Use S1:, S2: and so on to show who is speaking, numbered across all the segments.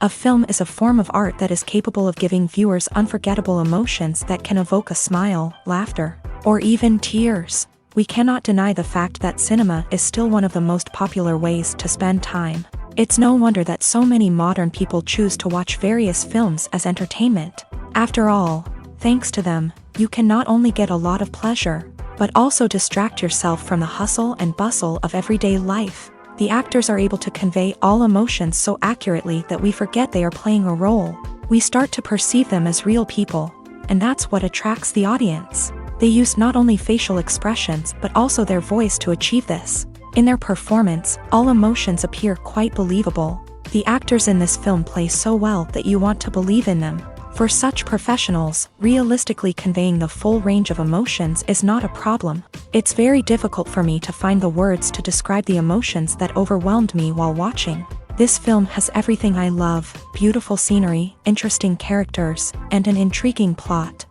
S1: A film is a form of art that is capable of giving viewers unforgettable emotions that can evoke a smile, laughter, or even tears. We cannot deny the fact that cinema is still one of the most popular ways to spend time. It's no wonder that so many modern people choose to watch various films as entertainment. After all, thanks to them, you can not only get a lot of pleasure, but also distract yourself from the hustle and bustle of everyday life. The actors are able to convey all emotions so accurately that we forget they are playing a role. We start to perceive them as real people, and that's what attracts the audience. They use not only facial expressions but also their voice to achieve this. In their performance, all emotions appear quite believable. The actors in this film play so well that you want to believe in them. For such professionals, realistically conveying the full range of emotions is not a problem. It's very difficult for me to find the words to describe the emotions that overwhelmed me while watching. This film has everything I love: beautiful scenery, interesting characters, and an intriguing plot.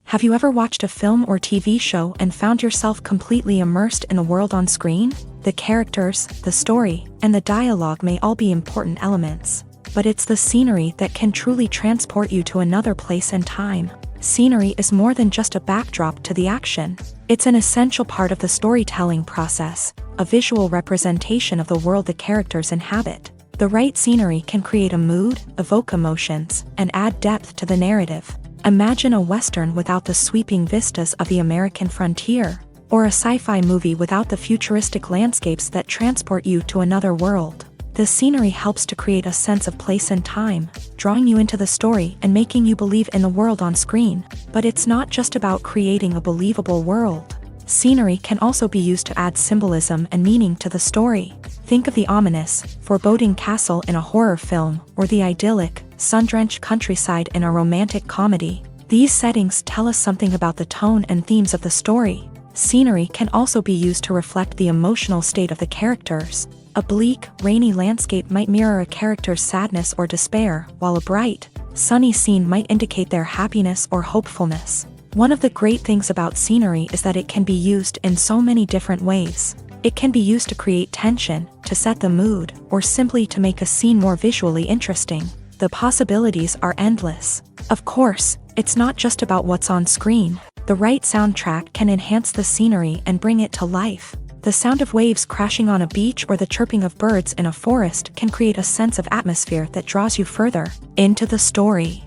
S1: Have you ever watched a film or TV show and found yourself completely immersed in the world on screen? The characters, the story, and the dialogue may all be important elements, but it's the scenery that can truly transport you to another place and time. Scenery is more than just a backdrop to the action. It's an essential part of the storytelling process, a visual representation of the world the characters inhabit. The right scenery can create a mood, evoke emotions, and add depth to the narrative. Imagine a Western without the sweeping vistas of the American frontier, or a sci-fi movie without the futuristic landscapes that transport you to another world. The scenery helps to create a sense of place and time, drawing you into the story and making you believe in the world on screen. But it's not just about creating a believable world. Scenery can also be used to add symbolism and meaning to the story. Think of the ominous, foreboding castle in a horror film, or the idyllic, sun-drenched countryside in a romantic comedy. These settings tell us something about the tone and themes of the story. Scenery can also be used to reflect the emotional state of the characters. A bleak, rainy landscape might mirror a character's sadness or despair, while a bright, sunny scene might indicate their happiness or hopefulness. One of the great things about scenery is that it can be used in so many different ways. It can be used to create tension, to set the mood, or simply to make a scene more visually interesting. The possibilities are endless. Of course, it's not just about what's on screen. The right soundtrack can enhance the scenery and bring it to life. The sound of waves crashing on a beach or the chirping of birds in a forest can create a sense of atmosphere that draws you further into the story.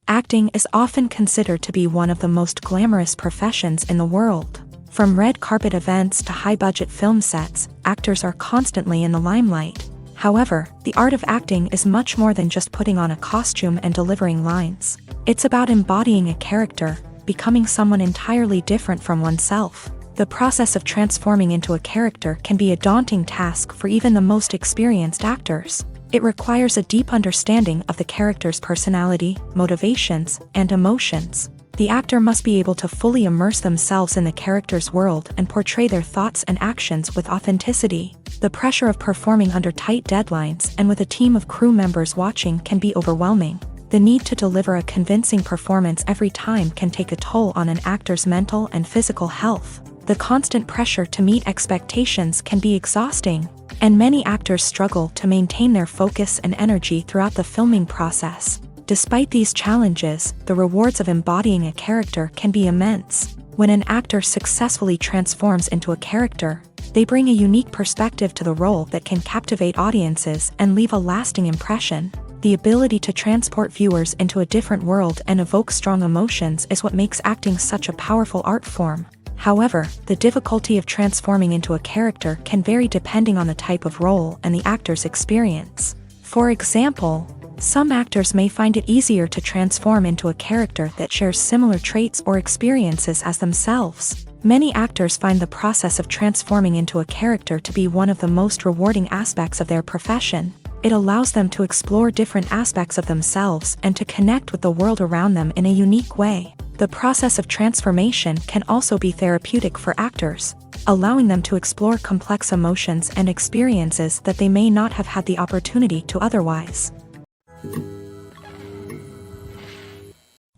S1: Acting is often considered to be one of the most glamorous professions in the world. From red carpet events to high-budget film sets, actors are constantly in the limelight. However, the art of acting is much more than just putting on a costume and delivering lines. It's about embodying a character, becoming someone entirely different from oneself. The process of transforming into a character can be a daunting task for even the most experienced actors. It requires a deep understanding of the character's personality, motivations, and emotions. The actor must be able to fully immerse themselves in the character's world and portray their thoughts and actions with authenticity. The pressure of performing under tight deadlines and with a team of crew members watching can be overwhelming. The need to deliver a convincing performance every time can take a toll on an actor's mental and physical health. The constant pressure to meet expectations can be exhausting, and many actors struggle to maintain their focus and energy throughout the filming process. Despite these challenges, the rewards of embodying a character can be immense. When an actor successfully transforms into a character, they bring a unique perspective to the role that can captivate audiences and leave a lasting impression. The ability to transport viewers into a different world and evoke strong emotions is what makes acting such a powerful art form. However, the difficulty of transforming into a character can vary depending on the type of role and the actor's experience. For example, some actors may find it easier to transform into a character that shares similar traits or experiences as themselves. Many actors find the process of transforming into a character to be one of the most rewarding aspects of their profession. It allows them to explore different aspects of themselves and to connect with the world around them in a unique way. The process of transformation can also be therapeutic for actors, allowing them to explore complex emotions and experiences that they may not have had the opportunity to otherwise.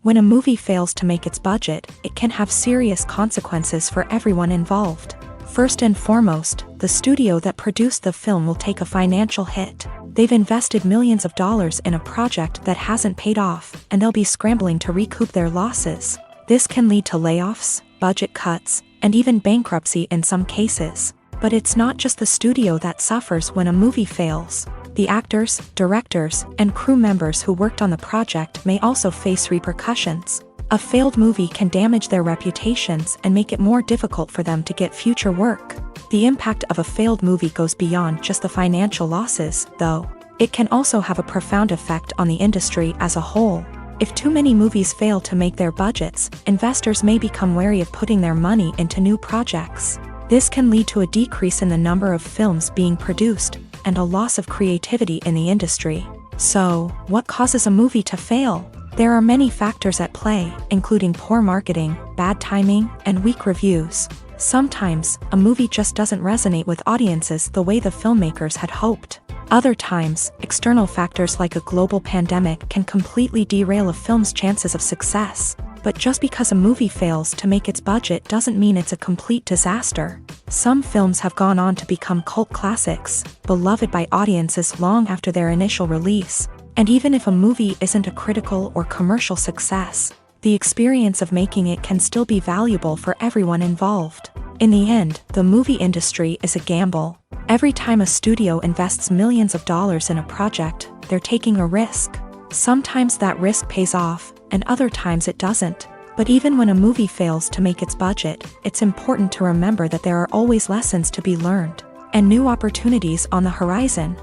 S1: When a movie fails to make its budget, it can have serious consequences for everyone involved. First and foremost, the studio that produced the film will take a financial hit. They've invested millions of dollars in a project that hasn't paid off, and they'll be scrambling to recoup their losses. This can lead to layoffs, budget cuts, and even bankruptcy in some cases. But it's not just the studio that suffers when a movie fails. The actors, directors, and crew members who worked on the project may also face repercussions. A failed movie can damage their reputations and make it more difficult for them to get future work. The impact of a failed movie goes beyond just the financial losses, though. It can also have a profound effect on the industry as a whole. If too many movies fail to make their budgets, investors may become wary of putting their money into new projects. This can lead to a decrease in the number of films being produced, and a loss of creativity in the industry. So, what causes a movie to fail? There are many factors at play, including poor marketing, bad timing, and weak reviews. Sometimes, a movie just doesn't resonate with audiences the way the filmmakers had hoped. Other times, external factors like a global pandemic can completely derail a film's chances of success. But just because a movie fails to make its budget doesn't mean it's a complete disaster. Some films have gone on to become cult classics, beloved by audiences long after their initial release. And even if a movie isn't a critical or commercial success, the experience of making it can still be valuable for everyone involved. In the end, the movie industry is a gamble. Every time a studio invests millions of dollars in a project, they're taking a risk. Sometimes that risk pays off, and other times it doesn't. But even when a movie fails to make its budget, it's important to remember that there are always lessons to be learned, and new opportunities on the horizon.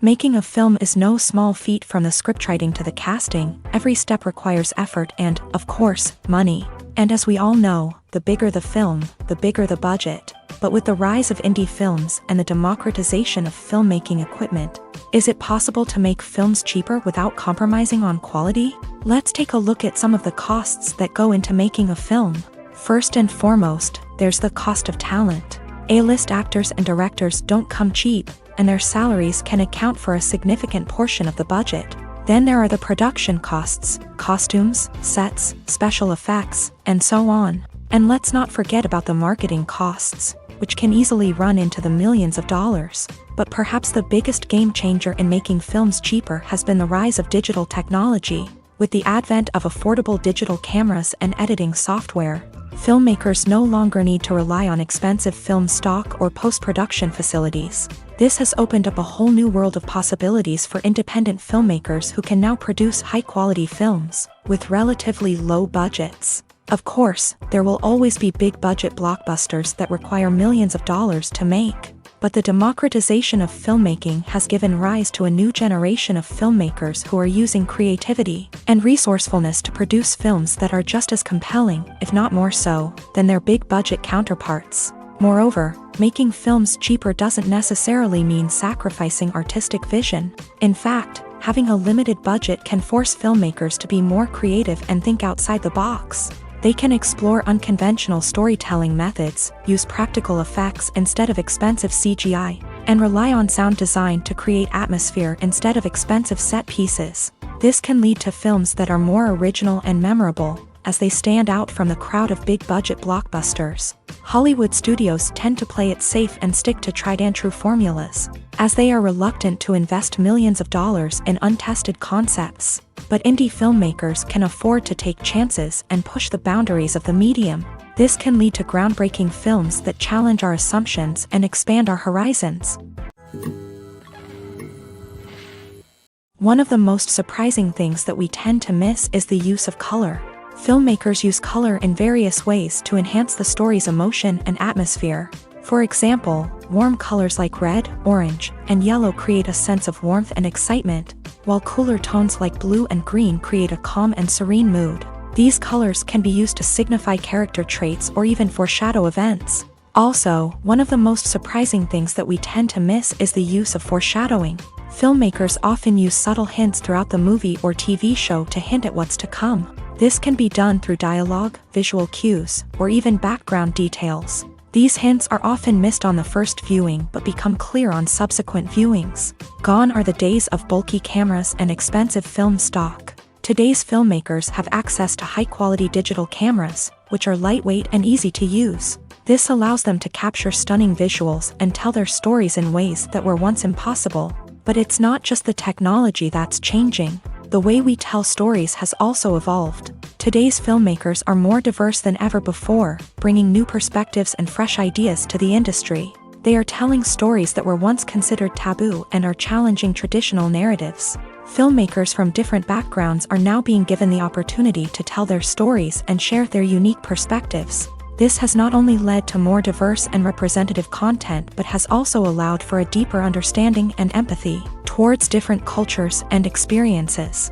S1: Making a film is no small feat. From the scriptwriting to the casting, every step requires effort and, of course, money. And as we all know, the bigger the film, the bigger the budget. But with the rise of indie films and the democratization of filmmaking equipment, is it possible to make films cheaper without compromising on quality? Let's take a look at some of the costs that go into making a film. First and foremost, there's the cost of talent. A-list actors and directors don't come cheap, and their salaries can account for a significant portion of the budget. Then there are the production costs, costumes, sets, special effects, and so on. And let's not forget about the marketing costs, which can easily run into the millions of dollars. But perhaps the biggest game changer in making films cheaper has been the rise of digital technology. With the advent of affordable digital cameras and editing software, filmmakers no longer need to rely on expensive film stock or post-production facilities. This has opened up a whole new world of possibilities for independent filmmakers who can now produce high-quality films with relatively low budgets. Of course, there will always be big-budget blockbusters that require millions of dollars to make. But the democratization of filmmaking has given rise to a new generation of filmmakers who are using creativity and resourcefulness to produce films that are just as compelling, if not more so, than their big-budget counterparts. Moreover, making films cheaper doesn't necessarily mean sacrificing artistic vision. In fact, having a limited budget can force filmmakers to be more creative and think outside the box. They can explore unconventional storytelling methods, use practical effects instead of expensive CGI, and rely on sound design to create atmosphere instead of expensive set pieces. This can lead to films that are more original and memorable, as they stand out from the crowd of big-budget blockbusters. Hollywood studios tend to play it safe and stick to tried-and-true formulas, as they are reluctant to invest millions of dollars in untested concepts. But indie filmmakers can afford to take chances and push the boundaries of the medium. This can lead to groundbreaking films that challenge our assumptions and expand our horizons. One of the most surprising things that we tend to miss is the use of color. Filmmakers use color in various ways to enhance the story's emotion and atmosphere. For example, warm colors like red, orange, and yellow create a sense of warmth and excitement, while cooler tones like blue and green create a calm and serene mood. These colors can be used to signify character traits or even foreshadow events. Also, one of the most surprising things that we tend to miss is the use of foreshadowing. Filmmakers often use subtle hints throughout the movie or TV show to hint at what's to come. This can be done through dialogue, visual cues, or even background details. These hints are often missed on the first viewing but become clear on subsequent viewings. Gone are the days of bulky cameras and expensive film stock. Today's filmmakers have access to high-quality digital cameras, which are lightweight and easy to use. This allows them to capture stunning visuals and tell their stories in ways that were once impossible. But it's not just the technology that's changing. The way we tell stories has also evolved. Today's filmmakers are more diverse than ever before, bringing new perspectives and fresh ideas to the industry. They are telling stories that were once considered taboo and are challenging traditional narratives. Filmmakers from different backgrounds are now being given the opportunity to tell their stories and share their unique perspectives. This has not only led to more diverse and representative content but has also allowed for a deeper understanding and empathy towards different cultures and experiences.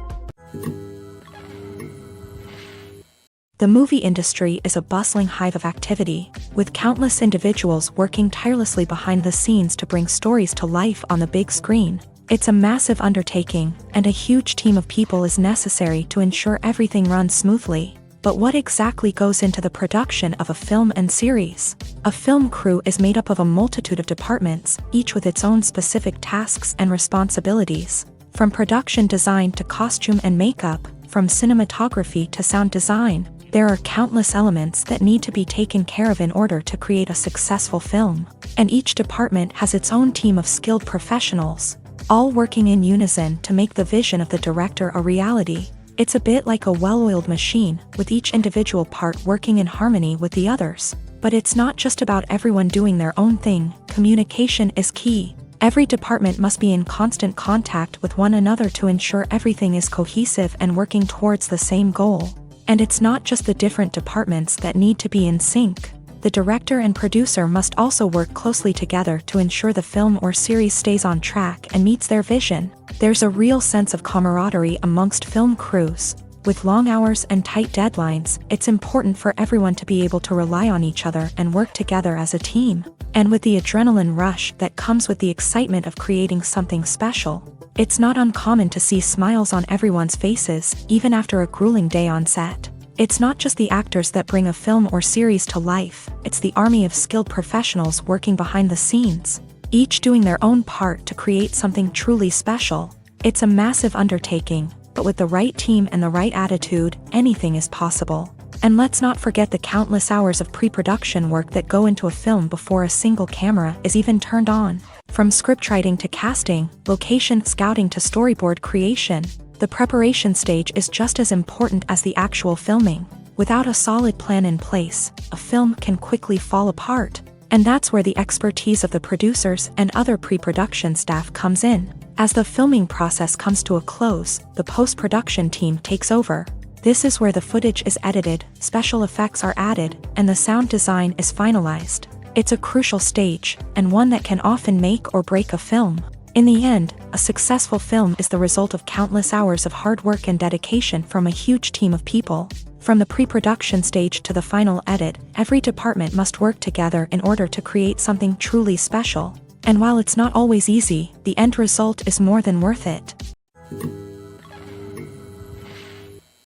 S1: The movie industry is a bustling hive of activity, with countless individuals working tirelessly behind the scenes to bring stories to life on the big screen. It's a massive undertaking, and a huge team of people is necessary to ensure everything runs smoothly. But what exactly goes into the production of a film and series? A film crew is made up of a multitude of departments, each with its own specific tasks and responsibilities. From production design to costume and makeup, from cinematography to sound design, there are countless elements that need to be taken care of in order to create a successful film. And each department has its own team of skilled professionals, all working in unison to make the vision of the director a reality. It's a bit like a well-oiled machine, with each individual part working in harmony with the others. But it's not just about everyone doing their own thing. Communication is key. Every department must be in constant contact with one another to ensure everything is cohesive and working towards the same goal. And it's not just the different departments that need to be in sync. The director and producer must also work closely together to ensure the film or series stays on track and meets their vision. There's a real sense of camaraderie amongst film crews. With long hours and tight deadlines, it's important for everyone to be able to rely on each other and work together as a team. And with the adrenaline rush that comes with the excitement of creating something special, it's not uncommon to see smiles on everyone's faces, even after a grueling day on set. It's not just the actors that bring a film or series to life, it's the army of skilled professionals working behind the scenes, each doing their own part to create something truly special. It's a massive undertaking, but with the right team and the right attitude, anything is possible. And let's not forget the countless hours of pre-production work that go into a film before a single camera is even turned on. From scriptwriting to casting, location scouting to storyboard creation, the preparation stage is just as important as the actual filming. Without a solid plan in place, a film can quickly fall apart. And that's where the expertise of the producers and other pre-production staff comes in. As the filming process comes to a close, the post-production team takes over. This is where the footage is edited, special effects are added, and the sound design is finalized. It's a crucial stage, and one that can often make or break a film. In the end, a successful film is the result of countless hours of hard work and dedication from a huge team of people. From the pre-production stage to the final edit, every department must work together in order to create something truly special. And while it's not always easy, the end result is more than worth it.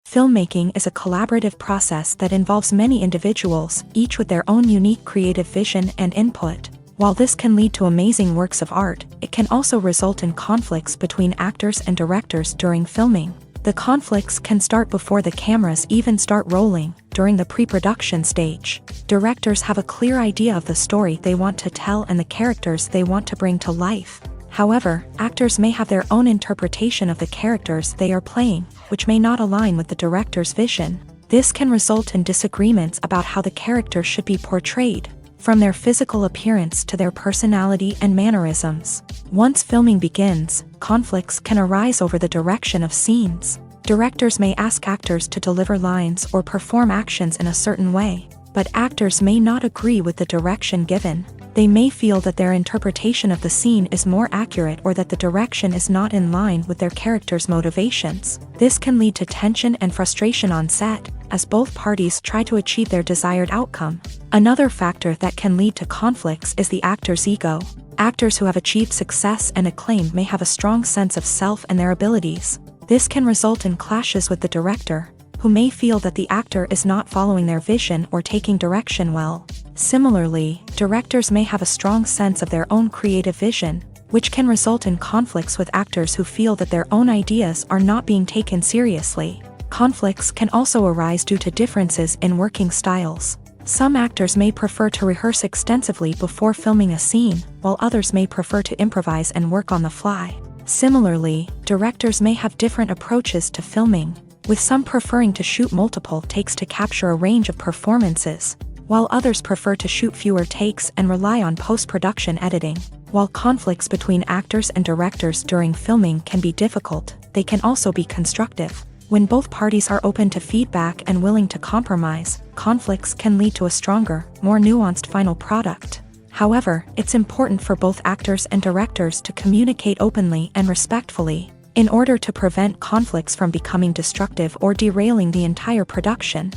S1: Filmmaking is a collaborative process that involves many individuals, each with their own unique creative vision and input. While this can lead to amazing works of art, it can also result in conflicts between actors and directors during filming. The conflicts can start before the cameras even start rolling, during the pre-production stage. Directors have a clear idea of the story they want to tell and the characters they want to bring to life. However, actors may have their own interpretation of the characters they are playing, which may not align with the director's vision. This can result in disagreements about how the character should be portrayed, from their physical appearance to their personality and mannerisms. Once filming begins, conflicts can arise over the direction of scenes. Directors may ask actors to deliver lines or perform actions in a certain way, but actors may not agree with the direction given. They may feel that their interpretation of the scene is more accurate or that the direction is not in line with their character's motivations. This can lead to tension and frustration on set, as both parties try to achieve their desired outcome. Another factor that can lead to conflicts is the actor's ego. Actors who have achieved success and acclaim may have a strong sense of self and their abilities. This can result in clashes with the director, who may feel that the actor is not following their vision or taking direction well. Similarly, directors may have a strong sense of their own creative vision, which can result in conflicts with actors who feel that their own ideas are not being taken seriously. Conflicts can also arise due to differences in working styles. Some actors may prefer to rehearse extensively before filming a scene, while others may prefer to improvise and work on the fly. Similarly, directors may have different approaches to filming, with some preferring to shoot multiple takes to capture a range of performances, while others prefer to shoot fewer takes and rely on post-production editing. While conflicts between actors and directors during filming can be difficult, they can also be constructive. When both parties are open to feedback and willing to compromise, conflicts can lead to a stronger, more nuanced final product. However, it's important for both actors and directors to communicate openly and respectfully, in order to prevent conflicts from becoming destructive or derailing the entire production.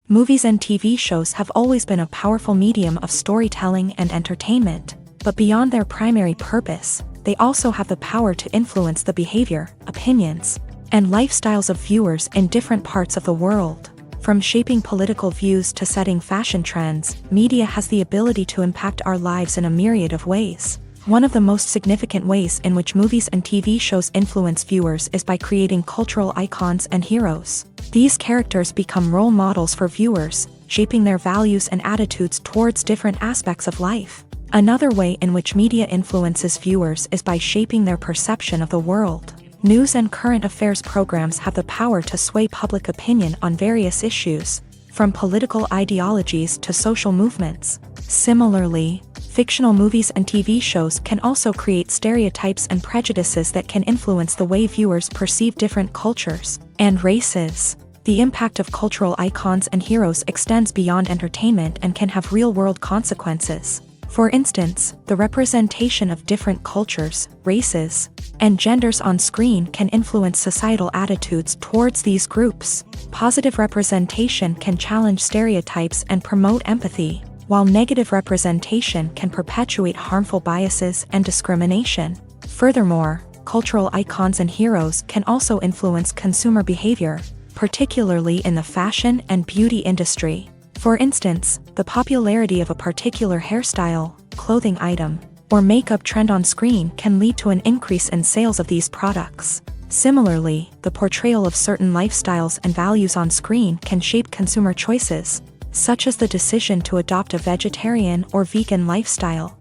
S1: Movies and TV shows have always been a powerful medium of storytelling and entertainment, but beyond their primary purpose, they also have the power to influence the behavior, opinions, and lifestyles of viewers in different parts of the world. From shaping political views to setting fashion trends, media has the ability to impact our lives in a myriad of ways. One of the most significant ways in which movies and TV shows influence viewers is by creating cultural icons and heroes. These characters become role models for viewers, shaping their values and attitudes towards different aspects of life. Another way in which media influences viewers is by shaping their perception of the world. News and current affairs programs have the power to sway public opinion on various issues, from political ideologies to social movements. Similarly, fictional movies and TV shows can also create stereotypes and prejudices that can influence the way viewers perceive different cultures and races. The impact of cultural icons and heroes extends beyond entertainment and can have real-world consequences. For instance, the representation of different cultures, races, and genders on screen can influence societal attitudes towards these groups. Positive representation can challenge stereotypes and promote empathy, while negative representation can perpetuate harmful biases and discrimination. Furthermore, cultural icons and heroes can also influence consumer behavior, particularly in the fashion and beauty industry. For instance, the popularity of a particular hairstyle, clothing item, or makeup trend on screen can lead to an increase in sales of these products. Similarly, the portrayal of certain lifestyles and values on screen can shape consumer choices, such as the decision to adopt a vegetarian or vegan lifestyle.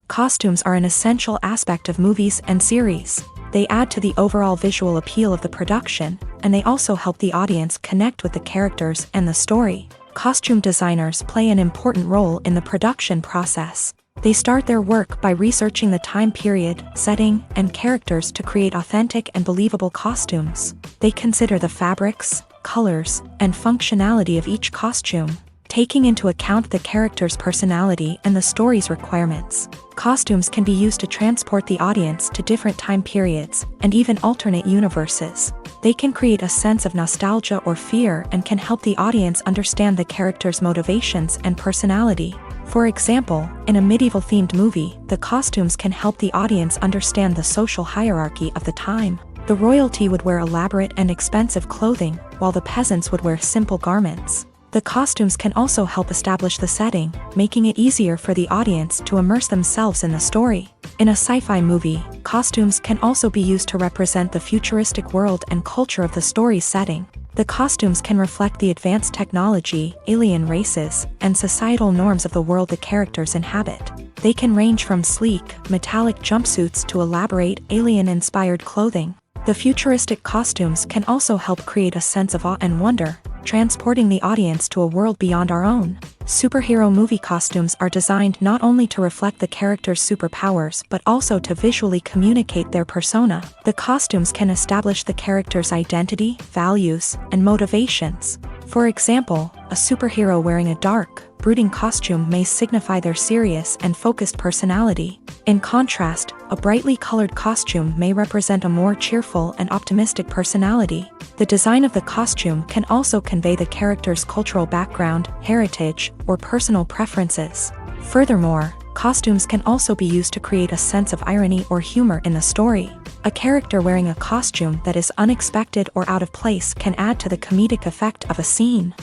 S1: Costumes are an essential aspect of movies and series. They add to the overall visual appeal of the production, and they also help the audience connect with the characters and the story. Costume designers play an important role in the production process. They start their work by researching the time period, setting, and characters to create authentic and believable costumes. They consider the fabrics, colors, and functionality of each costume, taking into account the character's personality and the story's requirements. Costumes can be used to transport the audience to different time periods and even alternate universes. They can create a sense of nostalgia or fear and can help the audience understand the character's motivations and personality. For example, in a medieval-themed movie, the costumes can help the audience understand the social hierarchy of the time. The royalty would wear elaborate and expensive clothing, while the peasants would wear simple garments. The costumes can also help establish the setting, making it easier for the audience to immerse themselves in the story. In a sci-fi movie, costumes can also be used to represent the futuristic world and culture of the story's setting. The costumes can reflect the advanced technology, alien races, and societal norms of the world the characters inhabit. They can range from sleek, metallic jumpsuits to elaborate, alien-inspired clothing. The futuristic costumes can also help create a sense of awe and wonder, transporting the audience to a world beyond our own. Superhero movie costumes are designed not only to reflect the character's superpowers but also to visually communicate their persona. The costumes can establish the character's identity, values, and motivations. For example, a superhero wearing a dark, brooding costume may signify their serious and focused personality. In contrast, a brightly colored costume may represent a more cheerful and optimistic personality. The design of the costume can also convey the character's cultural background, heritage, or personal preferences. Furthermore, costumes can also be used to create a sense of irony or humor in the story. A character wearing a costume that is unexpected or out of place can add to the comedic effect of a scene.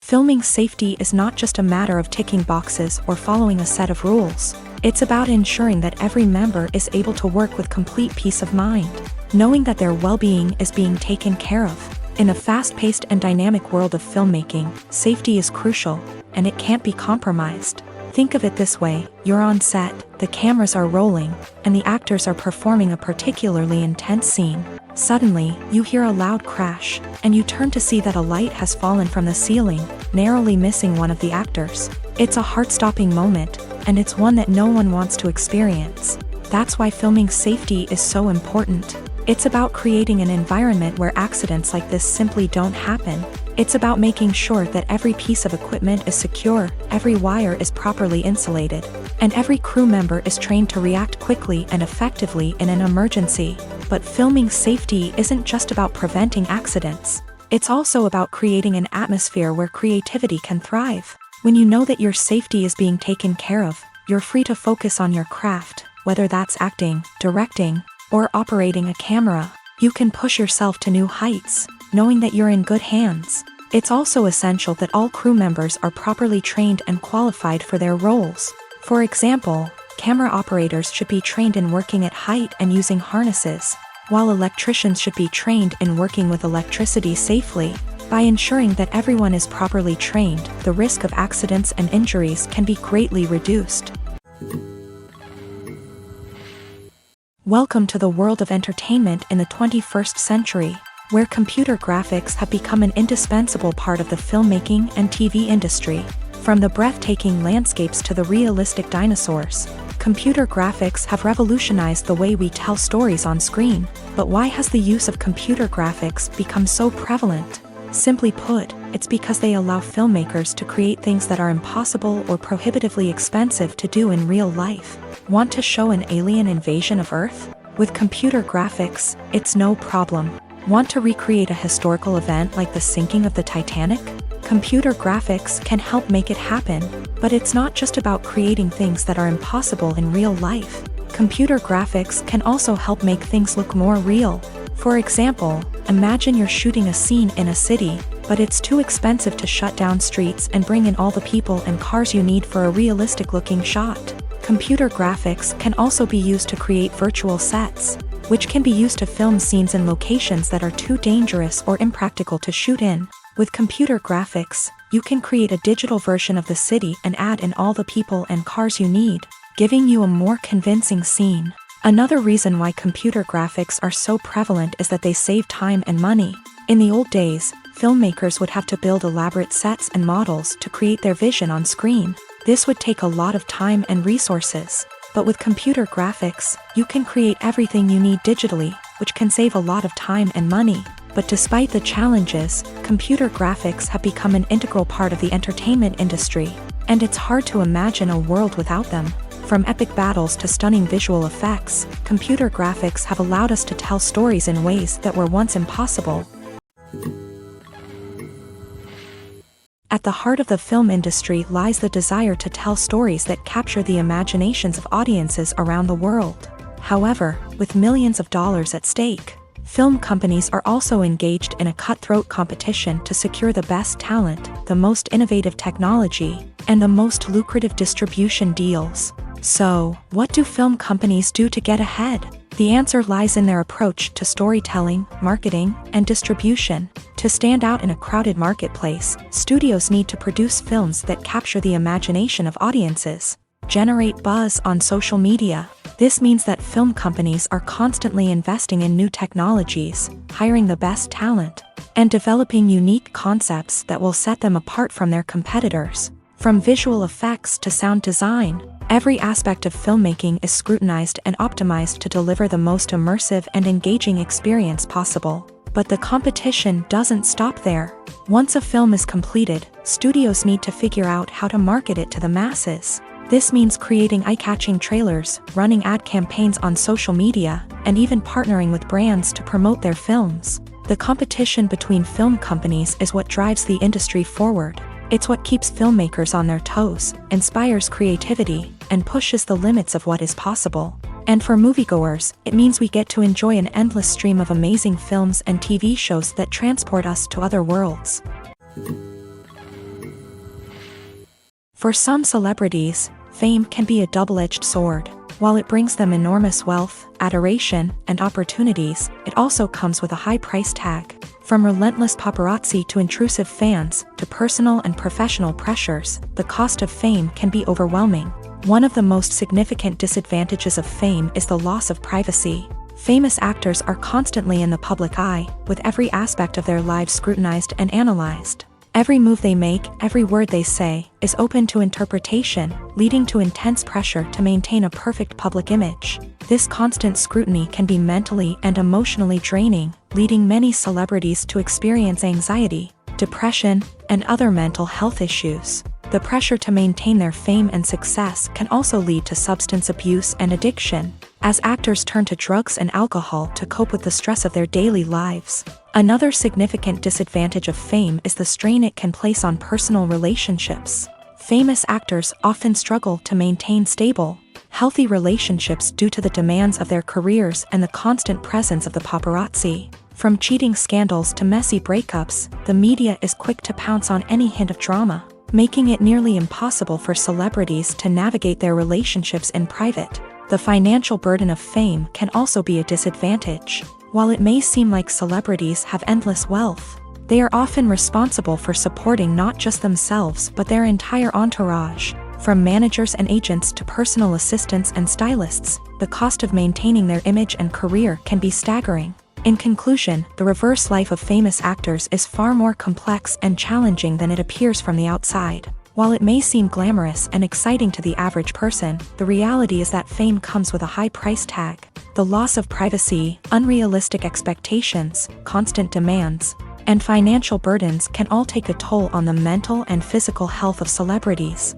S1: Filming safety is not just a matter of ticking boxes or following a set of rules. It's about ensuring that every member is able to work with complete peace of mind, knowing that their well-being is being taken care of. In a fast-paced and dynamic world of filmmaking, safety is crucial, and it can't be compromised. Think of it this way: you're on set, the cameras are rolling, and the actors are performing a particularly intense scene. Suddenly, you hear a loud crash, and you turn to see that a light has fallen from the ceiling, narrowly missing one of the actors. It's a heart-stopping moment, and it's one that no one wants to experience. That's why filming safety is so important. It's about creating an environment where accidents like this simply don't happen. It's about making sure that every piece of equipment is secure, every wire is properly insulated, and every crew member is trained to react quickly and effectively in an emergency. But filming safety isn't just about preventing accidents. It's also about creating an atmosphere where creativity can thrive. When you know that your safety is being taken care of, you're free to focus on your craft, whether that's acting, directing, or operating a camera. You can push yourself to new heights, knowing that you're in good hands. It's also essential that all crew members are properly trained and qualified for their roles. For example, camera operators should be trained in working at height and using harnesses, while electricians should be trained in working with electricity safely. By ensuring that everyone is properly trained, the risk of accidents and injuries can be greatly reduced. Welcome to the world of entertainment in the 21st century, where computer graphics have become an indispensable part of the filmmaking and TV industry. From the breathtaking landscapes to the realistic dinosaurs, computer graphics have revolutionized the way we tell stories on screen. But why has the use of computer graphics become so prevalent? Simply put, it's because they allow filmmakers to create things that are impossible or prohibitively expensive to do in real life. Want to show an alien invasion of Earth? With computer graphics, it's no problem. Want to recreate a historical event like the sinking of the Titanic? Computer graphics can help make it happen. But it's not just about creating things that are impossible in real life. Computer graphics can also help make things look more real. For example, imagine you're shooting a scene in a city, but it's too expensive to shut down streets and bring in all the people and cars you need for a realistic-looking shot. Computer graphics can also be used to create virtual sets, which can be used to film scenes in locations that are too dangerous or impractical to shoot in. With computer graphics, you can create a digital version of the city and add in all the people and cars you need, giving you a more convincing scene. Another reason why computer graphics are so prevalent is that they save time and money. In the old days, filmmakers would have to build elaborate sets and models to create their vision on screen. This would take a lot of time and resources. But with computer graphics, you can create everything you need digitally, which can save a lot of time and money. But despite the challenges, computer graphics have become an integral part of the entertainment industry, and it's hard to imagine a world without them. From epic battles to stunning visual effects, computer graphics have allowed us to tell stories in ways that were once impossible. At the heart of the film industry lies the desire to tell stories that capture the imaginations of audiences around the world. However, with millions of dollars at stake, film companies are also engaged in a cutthroat competition to secure the best talent, the most innovative technology, and the most lucrative distribution deals. So, what do film companies do to get ahead? The answer lies in their approach to storytelling, marketing, and distribution. To stand out in a crowded marketplace, studios need to produce films that capture the imagination of audiences, generate buzz on social media. This means that film companies are constantly investing in new technologies, hiring the best talent, and developing unique concepts that will set them apart from their competitors. From visual effects to sound design, every aspect of filmmaking is scrutinized and optimized to deliver the most immersive and engaging experience possible. But the competition doesn't stop there. Once a film is completed, studios need to figure out how to market it to the masses. This means creating eye-catching trailers, running ad campaigns on social media, and even partnering with brands to promote their films. The competition between film companies is what drives the industry forward. It's what keeps filmmakers on their toes, inspires creativity, and pushes the limits of what is possible. And for moviegoers, it means we get to enjoy an endless stream of amazing films and TV shows that transport us to other worlds. For some celebrities, fame can be a double-edged sword. While it brings them enormous wealth, adoration, and opportunities, it also comes with a high price tag. From relentless paparazzi to intrusive fans, to personal and professional pressures, the cost of fame can be overwhelming. One of the most significant disadvantages of fame is the loss of privacy. Famous actors are constantly in the public eye, with every aspect of their lives scrutinized and analyzed. Every move they make, every word they say, is open to interpretation, leading to intense pressure to maintain a perfect public image. This constant scrutiny can be mentally and emotionally draining, leading many celebrities to experience anxiety, depression, and other mental health issues. The pressure to maintain their fame and success can also lead to substance abuse and addiction, as actors turn to drugs and alcohol to cope with the stress of their daily lives. Another significant disadvantage of fame is the strain it can place on personal relationships. Famous actors often struggle to maintain stable, healthy relationships due to the demands of their careers and the constant presence of the paparazzi. From cheating scandals to messy breakups, the media is quick to pounce on any hint of drama, making it nearly impossible for celebrities to navigate their relationships in private. The financial burden of fame can also be a disadvantage. While it may seem like celebrities have endless wealth, they are often responsible for supporting not just themselves but their entire entourage. From managers and agents to personal assistants and stylists, the cost of maintaining their image and career can be staggering. In conclusion, the reverse life of famous actors is far more complex and challenging than it appears from the outside. While it may seem glamorous and exciting to the average person, the reality is that fame comes with a high price tag. The loss of privacy, unrealistic expectations, constant demands, and financial burdens can all take a toll on the mental and physical health of celebrities.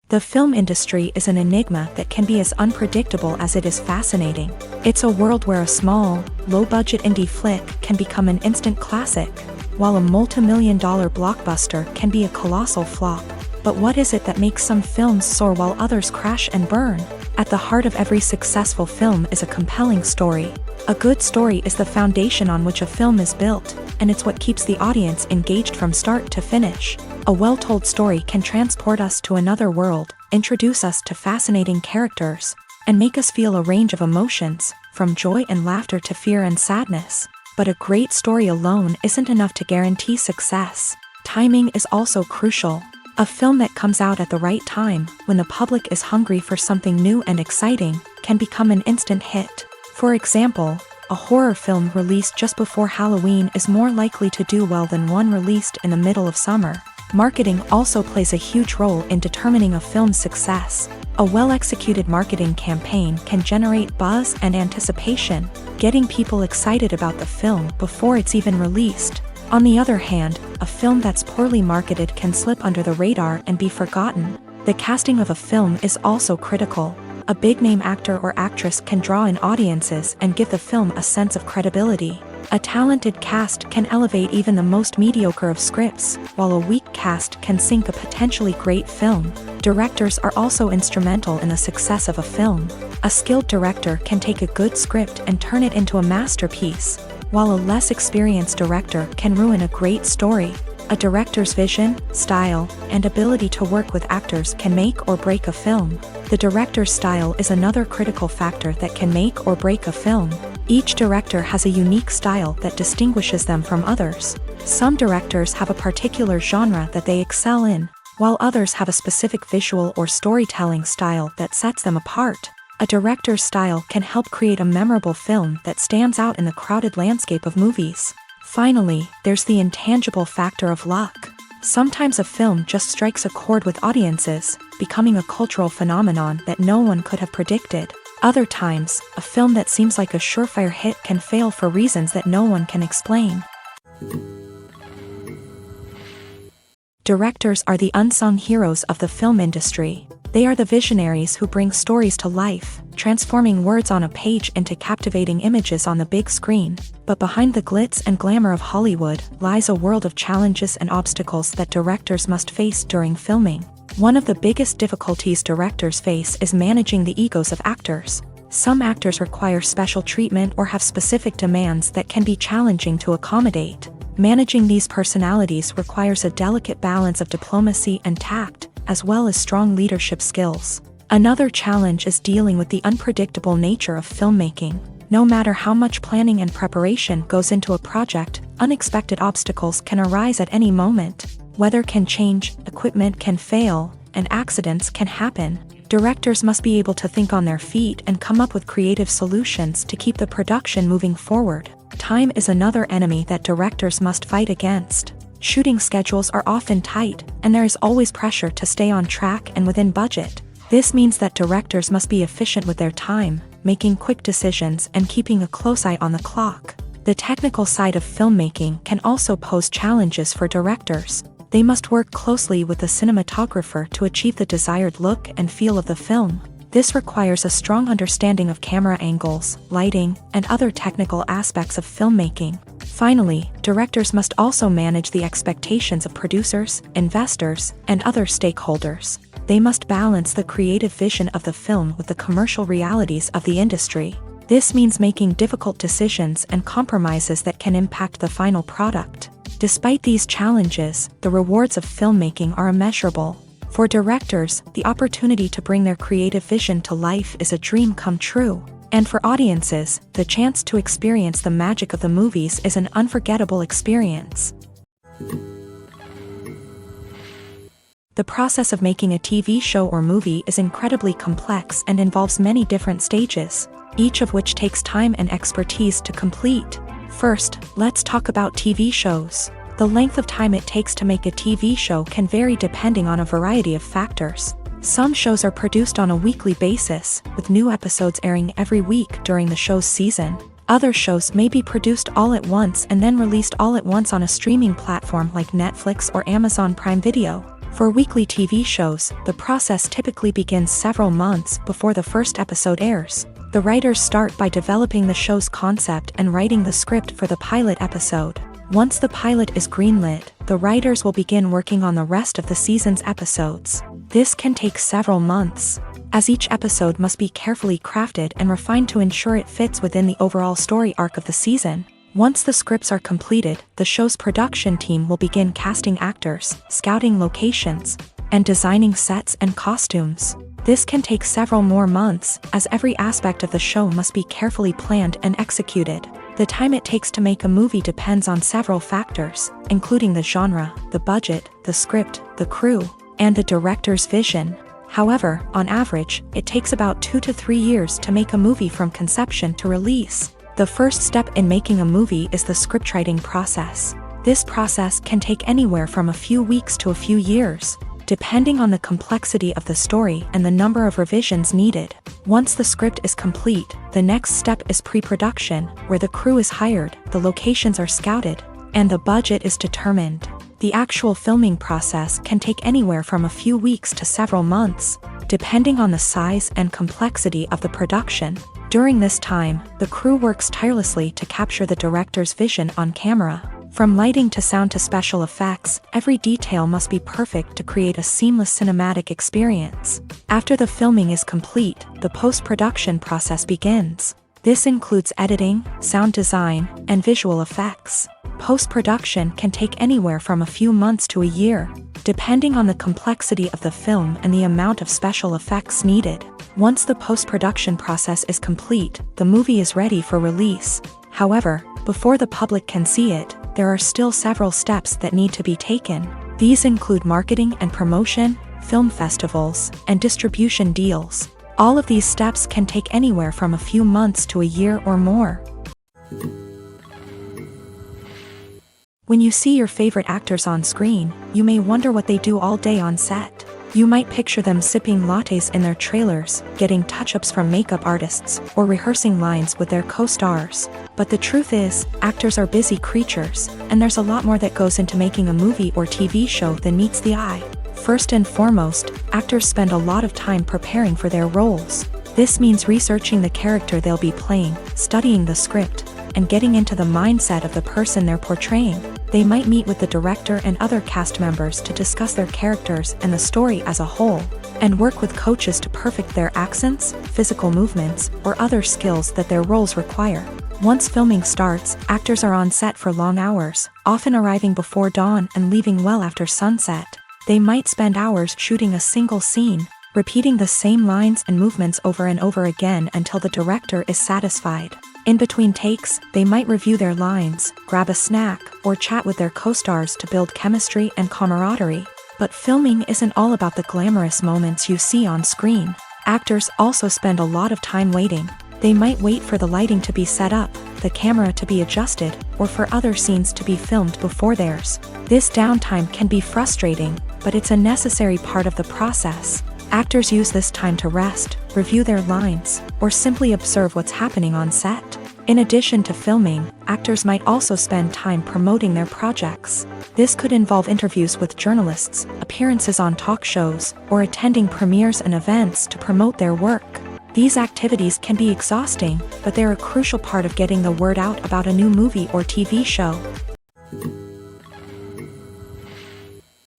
S1: The film industry is an enigma that can be as unpredictable as it is fascinating. It's a world where a small, low-budget indie flick can become an instant classic, while a multi-million-dollar blockbuster can be a colossal flop. But what is it that makes some films soar while others crash and burn? At the heart of every successful film is a compelling story. A good story is the foundation on which a film is built, and it's what keeps the audience engaged from start to finish. A well-told story can transport us to another world, introduce us to fascinating characters, and make us feel a range of emotions, from joy and laughter to fear and sadness. But a great story alone isn't enough to guarantee success. Timing is also crucial. A film that comes out at the right time, when the public is hungry for something new and exciting, can become an instant hit. For example, a horror film released just before Halloween is more likely to do well than one released in the middle of summer. Marketing also plays a huge role in determining a film's success. A well-executed marketing campaign can generate buzz and anticipation, getting people excited about the film before it's even released. On the other hand, a film that's poorly marketed can slip under the radar and be forgotten. The casting of a film is also critical. A big-name actor or actress can draw in audiences and give the film a sense of credibility. A talented cast can elevate even the most mediocre of scripts, while a weak cast can sink a potentially great film. Directors are also instrumental in the success of a film. A skilled director can take a good script and turn it into a masterpiece, while a less experienced director can ruin a great story. A director's vision, style, and ability to work with actors can make or break a film. The director's style is another critical factor that can make or break a film. Each director has a unique style that distinguishes them from others. Some directors have a particular genre that they excel in, while others have a specific visual or storytelling style that sets them apart. A director's style can help create a memorable film that stands out in the crowded landscape of movies. Finally, there's the intangible factor of luck. Sometimes a film just strikes a chord with audiences, becoming a cultural phenomenon that no one could have predicted. Other times, a film that seems like a surefire hit can fail for reasons that no one can explain. Directors are the unsung heroes of the film industry. They are the visionaries who bring stories to life, transforming words on a page into captivating images on the big screen. But behind the glitz and glamour of Hollywood lies a world of challenges and obstacles that directors must face during filming. One of the biggest difficulties directors face is managing the egos of actors. Some actors require special treatment or have specific demands that can be challenging to accommodate. Managing these personalities requires a delicate balance of diplomacy and tact, as well as strong leadership skills. Another challenge is dealing with the unpredictable nature of filmmaking. No matter how much planning and preparation goes into a project, unexpected obstacles can arise at any moment. Weather can change, equipment can fail, and accidents can happen. Directors must be able to think on their feet and come up with creative solutions to keep the production moving forward. Time is another enemy that directors must fight against. Shooting schedules are often tight, and there is always pressure to stay on track and within budget. This means that directors must be efficient with their time, making quick decisions and keeping a close eye on the clock. The technical side of filmmaking can also pose challenges for directors. They must work closely with the cinematographer to achieve the desired look and feel of the film. This requires a strong understanding of camera angles, lighting, and other technical aspects of filmmaking. Finally, directors must also manage the expectations of producers, investors, and other stakeholders. They must balance the creative vision of the film with the commercial realities of the industry. This means making difficult decisions and compromises that can impact the final product. Despite these challenges, the rewards of filmmaking are immeasurable. For directors, the opportunity to bring their creative vision to life is a dream come true. And for audiences, the chance to experience the magic of the movies is an unforgettable experience. The process of making a TV show or movie is incredibly complex and involves many different stages, each of which takes time and expertise to complete. First, let's talk about TV shows. The length of time it takes to make a TV show can vary depending on a variety of factors. Some shows are produced on a weekly basis, with new episodes airing every week during the show's season. Other shows may be produced all at once and then released all at once on a streaming platform like Netflix or Amazon Prime Video. For weekly TV shows, the process typically begins several months before the first episode airs. The writers start by developing the show's concept and writing the script for the pilot episode. Once the pilot is greenlit, the writers will begin working on the rest of the season's episodes. This can take several months, as each episode must be carefully crafted and refined to ensure it fits within the overall story arc of the season. Once the scripts are completed, the show's production team will begin casting actors, scouting locations, and designing sets and costumes. This can take several more months, as every aspect of the show must be carefully planned and executed. The time it takes to make a movie depends on several factors, including the genre, the budget, the script, the crew, and the director's vision. However, on average, it takes about 2 to 3 years to make a movie from conception to release. The first step in making a movie is the scriptwriting process. This process can take anywhere from a few weeks to a few years, depending on the complexity of the story and the number of revisions needed. Once the script is complete, the next step is pre-production, where the crew is hired, the locations are scouted, and the budget is determined. The actual filming process can take anywhere from a few weeks to several months, depending on the size and complexity of the production. During this time, the crew works tirelessly to capture the director's vision on camera. From lighting to sound to special effects, every detail must be perfect to create a seamless cinematic experience. After the filming is complete, the post-production process begins. This includes editing, sound design, and visual effects. Post-production can take anywhere from a few months to a year, depending on the complexity of the film and the amount of special effects needed. Once the post-production process is complete, the movie is ready for release. However, before the public can see it, there are still several steps that need to be taken. These include marketing and promotion, film festivals, and distribution deals. All of these steps can take anywhere from a few months to a year or more. When you see your favorite actors on screen, you may wonder what they do all day on set. You might picture them sipping lattes in their trailers, getting touch-ups from makeup artists, or rehearsing lines with their co-stars. But the truth is, actors are busy creatures, and there's a lot more that goes into making a movie or TV show than meets the eye. First and foremost, actors spend a lot of time preparing for their roles. This means researching the character they'll be playing, studying the script, and getting into the mindset of the person they're portraying. They might meet with the director and other cast members to discuss their characters and the story as a whole, and work with coaches to perfect their accents, physical movements, or other skills that their roles require. Once filming starts, actors are on set for long hours, often arriving before dawn and leaving well after sunset. They might spend hours shooting a single scene, repeating the same lines and movements over and over again until the director is satisfied. In between takes, they might review their lines, grab a snack, or chat with their co-stars to build chemistry and camaraderie. But filming isn't all about the glamorous moments you see on screen. Actors also spend a lot of time waiting. They might wait for the lighting to be set up, the camera to be adjusted, or for other scenes to be filmed before theirs. This downtime can be frustrating, but it's a necessary part of the process. Actors use this time to rest, review their lines, or simply observe what's happening on set. In addition to filming, actors might also spend time promoting their projects. This could involve interviews with journalists, appearances on talk shows, or attending premieres and events to promote their work. These activities can be exhausting, but they're a crucial part of getting the word out about a new movie or TV show.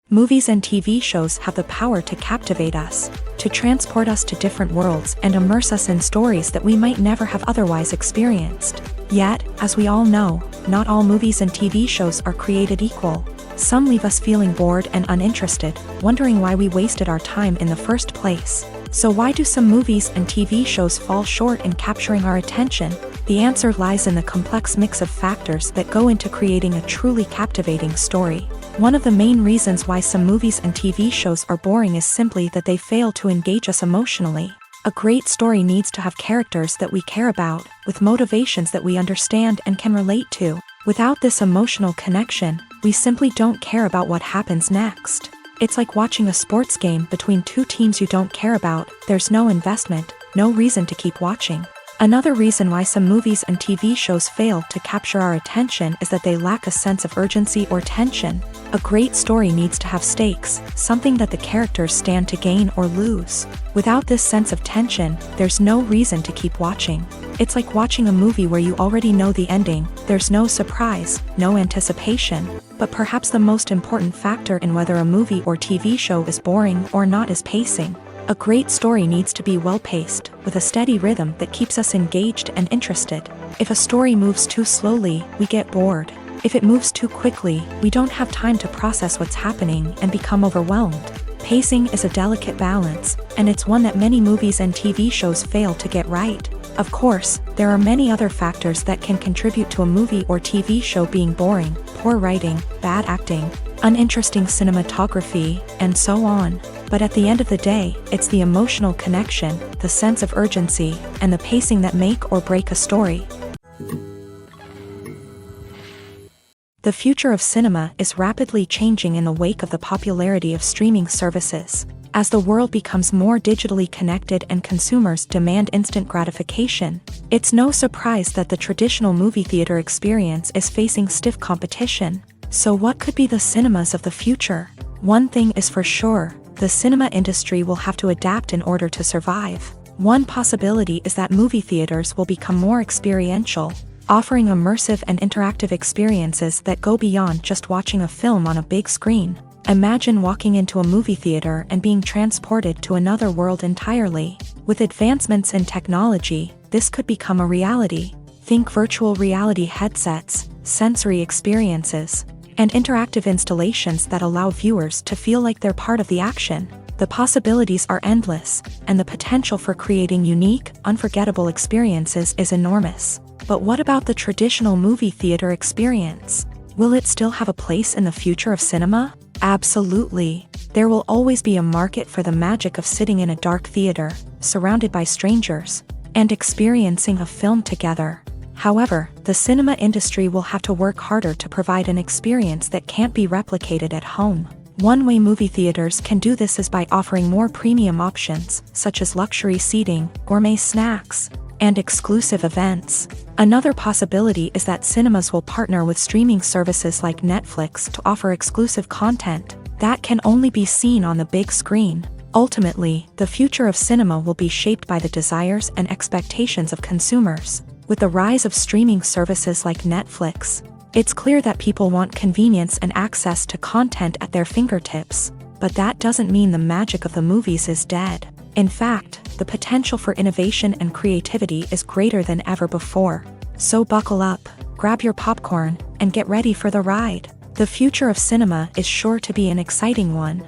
S1: Movies and TV shows have the power to captivate us, to transport us to different worlds and immerse us in stories that we might never have otherwise experienced. Yet, as we all know, not all movies and TV shows are created equal. Some leave us feeling bored and uninterested, wondering why we wasted our time in the first place. So why do some movies and TV shows fall short in capturing our attention? The answer lies in the complex mix of factors that go into creating a truly captivating story. One of the main reasons why some movies and TV shows are boring is simply that they fail to engage us emotionally. A great story needs to have characters that we care about, with motivations that we understand and can relate to. Without this emotional connection, we simply don't care about what happens next. It's like watching a sports game between two teams you don't care about. There's no investment, no reason to keep watching. Another reason why some movies and TV shows fail to capture our attention is that they lack a sense of urgency or tension. A great story needs to have stakes, something that the characters stand to gain or lose. Without this sense of tension, there's no reason to keep watching. It's like watching a movie where you already know the ending. There's no surprise, no anticipation. But perhaps the most important factor in whether a movie or TV show is boring or not is pacing. A great story needs to be well-paced, with a steady rhythm that keeps us engaged and interested. If a story moves too slowly, we get bored. If it moves too quickly, we don't have time to process what's happening and become overwhelmed. Pacing is a delicate balance, and it's one that many movies and TV shows fail to get right. Of course, there are many other factors that can contribute to a movie or TV show being boring: poor writing, bad acting, uninteresting cinematography, and so on. But at the end of the day, it's the emotional connection, the sense of urgency, and the pacing that make or break a story. The future of cinema is rapidly changing in the wake of the popularity of streaming services. As the world becomes more digitally connected and consumers demand instant gratification, it's no surprise that the traditional movie theater experience is facing stiff competition. So what could be the cinemas of the future? One thing is for sure, the cinema industry will have to adapt in order to survive. One possibility is that movie theaters will become more experiential, offering immersive and interactive experiences that go beyond just watching a film on a big screen. Imagine walking into a movie theater and being transported to another world entirely. With advancements in technology, this could become a reality. Think virtual reality headsets, sensory experiences, and interactive installations that allow viewers to feel like they're part of the action. The possibilities are endless, and the potential for creating unique, unforgettable experiences is enormous. But what about the traditional movie theater experience? Will it still have a place in the future of cinema? Absolutely. There will always be a market for the magic of sitting in a dark theater, surrounded by strangers, and experiencing a film together. However, the cinema industry will have to work harder to provide an experience that can't be replicated at home. One way movie theaters can do this is by offering more premium options, such as luxury seating, gourmet snacks, and exclusive events. Another possibility is that cinemas will partner with streaming services like Netflix to offer exclusive content that can only be seen on the big screen. Ultimately, the future of cinema will be shaped by the desires and expectations of consumers. With the rise of streaming services like Netflix, it's clear that people want convenience and access to content at their fingertips. But that doesn't mean the magic of the movies is dead. In fact, the potential for innovation and creativity is greater than ever before. So buckle up, grab your popcorn, and get ready for the ride. The future of cinema is sure to be an exciting one.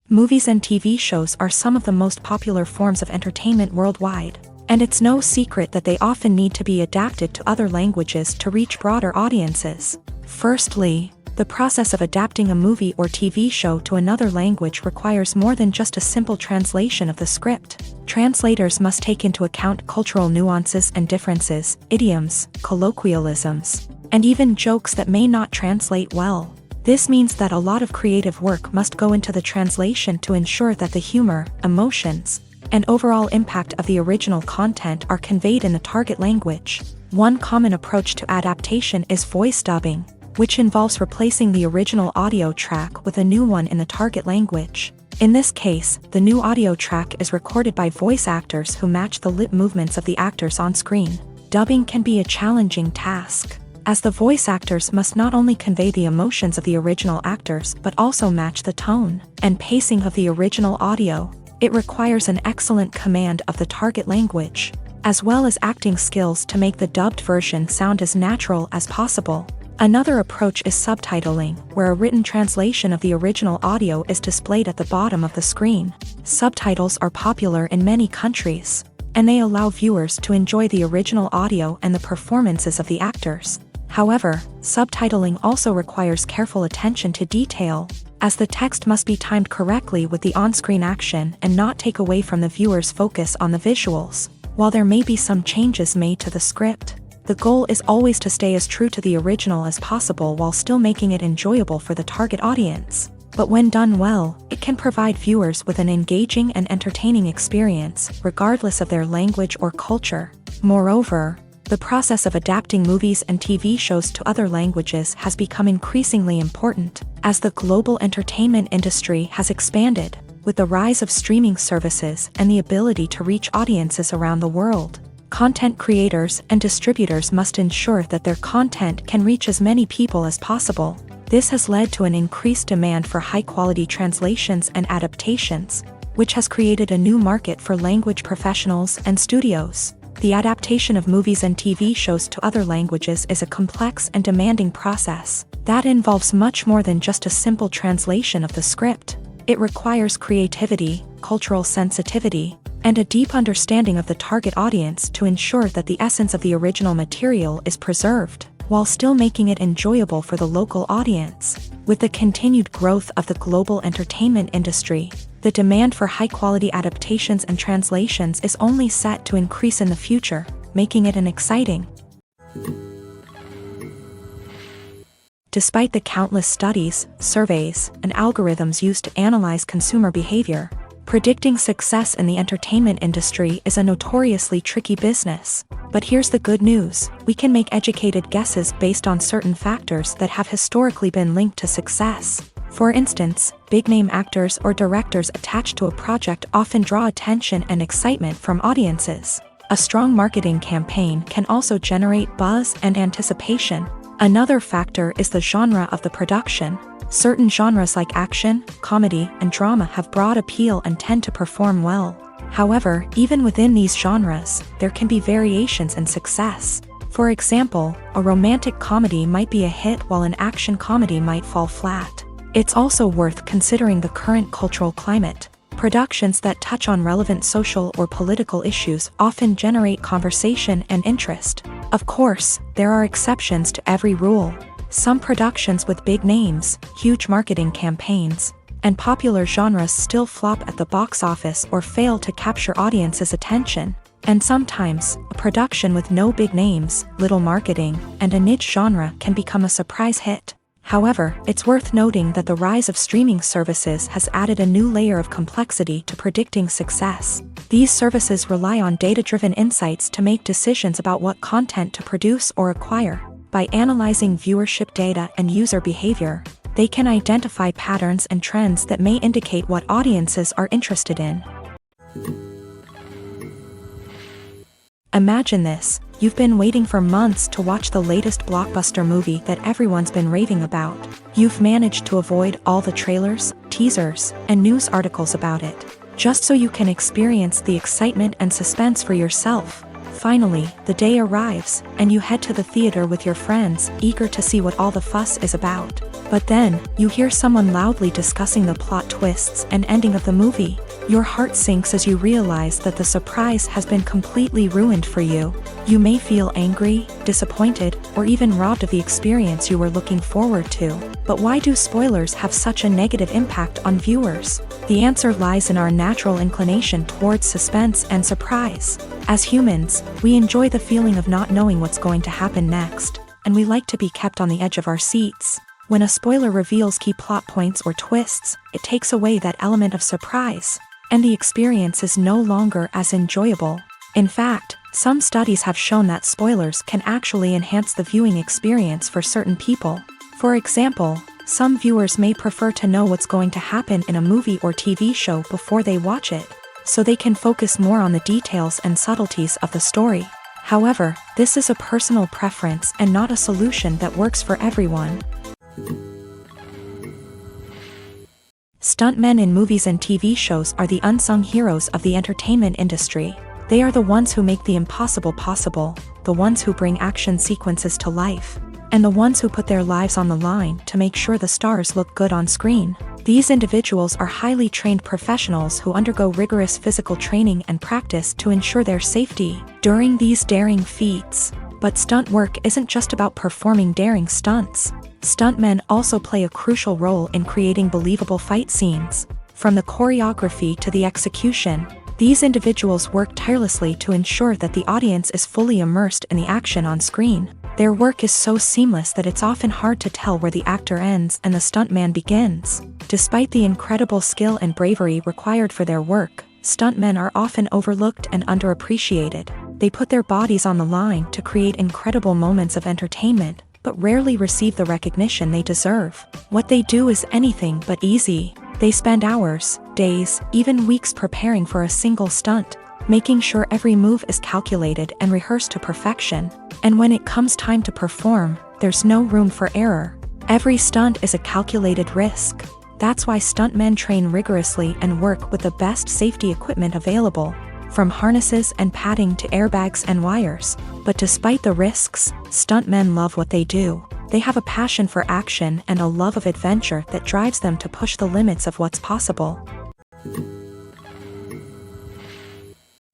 S1: Movies and TV shows are some of the most popular forms of entertainment worldwide, and it's no secret that they often need to be adapted to other languages to reach broader audiences. Firstly, the process of adapting a movie or TV show to another language requires more than just a simple translation of the script. Translators must take into account cultural nuances and differences, idioms, colloquialisms, and even jokes that may not translate well. This means that a lot of creative work must go into the translation to ensure that the humor, emotions, and overall impact of the original content are conveyed in the target language. One common approach to adaptation is voice dubbing, which involves replacing the original audio track with a new one in the target language. In this case, the new audio track is recorded by voice actors who match the lip movements of the actors on screen. Dubbing can be a challenging task, as the voice actors must not only convey the emotions of the original actors but also match the tone and pacing of the original audio. It requires an excellent command of the target language, as well as acting skills to make the dubbed version sound as natural as possible. Another approach is subtitling, where a written translation of the original audio is displayed at the bottom of the screen. Subtitles are popular in many countries, and they allow viewers to enjoy the original audio and the performances of the actors. However, subtitling also requires careful attention to detail, as the text must be timed correctly with the on-screen action and not take away from the viewer's focus on the visuals. While there may be some changes made to the script, the goal is always to stay as true to the original as possible while still making it enjoyable for the target audience. But when done well, it can provide viewers with an engaging and entertaining experience, regardless of their language or culture. Moreover, the process of adapting movies and TV shows to other languages has become increasingly important, as the global entertainment industry has expanded, with the rise of streaming services and the ability to reach audiences around the world. Content creators and distributors must ensure that their content can reach as many people as possible. This has led to an increased demand for high-quality translations and adaptations, which has created a new market for language professionals and studios. The adaptation of movies and TV shows to other languages is a complex and demanding process that involves much more than just a simple translation of the script. It requires creativity, cultural sensitivity, and a deep understanding of the target audience to ensure that the essence of the original material is preserved, while still making it enjoyable for the local audience. With the continued growth of the global entertainment industry, the demand for high-quality adaptations and translations is only set to increase in the future, making it an exciting. Despite the countless studies, surveys, and algorithms used to analyze consumer behavior, predicting success in the entertainment industry is a notoriously tricky business. But here's the good news: we can make educated guesses based on certain factors that have historically been linked to success. For instance, big-name actors or directors attached to a project often draw attention and excitement from audiences. A strong marketing campaign can also generate buzz and anticipation. Another factor is the genre of the production. Certain genres like action, comedy, and drama have broad appeal and tend to perform well. However, even within these genres, there can be variations in success. For example, a romantic comedy might be a hit while an action comedy might fall flat. It's also worth considering the current cultural climate. Productions that touch on relevant social or political issues often generate conversation and interest. Of course, there are exceptions to every rule. Some productions with big names, huge marketing campaigns, and popular genres still flop at the box office or fail to capture audiences' attention. And sometimes, a production with no big names, little marketing, and a niche genre can become a surprise hit. However, it's worth noting that the rise of streaming services has added a new layer of complexity to predicting success. These services rely on data-driven insights to make decisions about what content to produce or acquire. By analyzing viewership data and user behavior, they can identify patterns and trends that may indicate what audiences are interested in. Imagine this: you've been waiting for months to watch the latest blockbuster movie that everyone's been raving about. You've managed to avoid all the trailers, teasers, and news articles about it. just so you can experience the excitement and suspense for yourself. Finally, the day arrives, and you head to the theater with your friends, eager to see what all the fuss is about. But then, you hear someone loudly discussing the plot twists and ending of the movie. Your heart sinks as you realize that the surprise has been completely ruined for you. You may feel angry, disappointed, or even robbed of the experience you were looking forward to. But why do spoilers have such a negative impact on viewers? The answer lies in our natural inclination towards suspense and surprise. As humans, we enjoy the feeling of not knowing what's going to happen next, and we like to be kept on the edge of our seats. When a spoiler reveals key plot points or twists, it takes away that element of surprise, and the experience is no longer as enjoyable. In fact, some studies have shown that spoilers can actually enhance the viewing experience for certain people. For example, some viewers may prefer to know what's going to happen in a movie or TV show before they watch it, so they can focus more on the details and subtleties of the story. However, this is a personal preference and not a solution that works for everyone. Stuntmen in movies and TV shows are the unsung heroes of the entertainment industry. They are the ones who make the impossible possible, the ones who bring action sequences to life, and the ones who put their lives on the line to make sure the stars look good on screen. These individuals are highly trained professionals who undergo rigorous physical training and practice to ensure their safety during these daring feats. But stunt work isn't just about performing daring stunts. Stuntmen also play a crucial role in creating believable fight scenes. From the choreography to the execution, these individuals work tirelessly to ensure that the audience is fully immersed in the action on screen. Their work is so seamless that it's often hard to tell where the actor ends and the stuntman begins. Despite the incredible skill and bravery required for their work, stuntmen are often overlooked and underappreciated. They put their bodies on the line to create incredible moments of entertainment, but rarely receive the recognition they deserve. What they do is anything but easy. They spend hours, days, even weeks preparing for a single stunt, making sure every move is calculated and rehearsed to perfection. And when it comes time to perform, there's no room for error. Every stunt is a calculated risk. That's why stuntmen train rigorously and work with the best safety equipment available, from harnesses and padding to airbags and wires. But despite the risks, stuntmen love what they do. They have a passion for action and a love of adventure that drives them to push the limits of what's possible.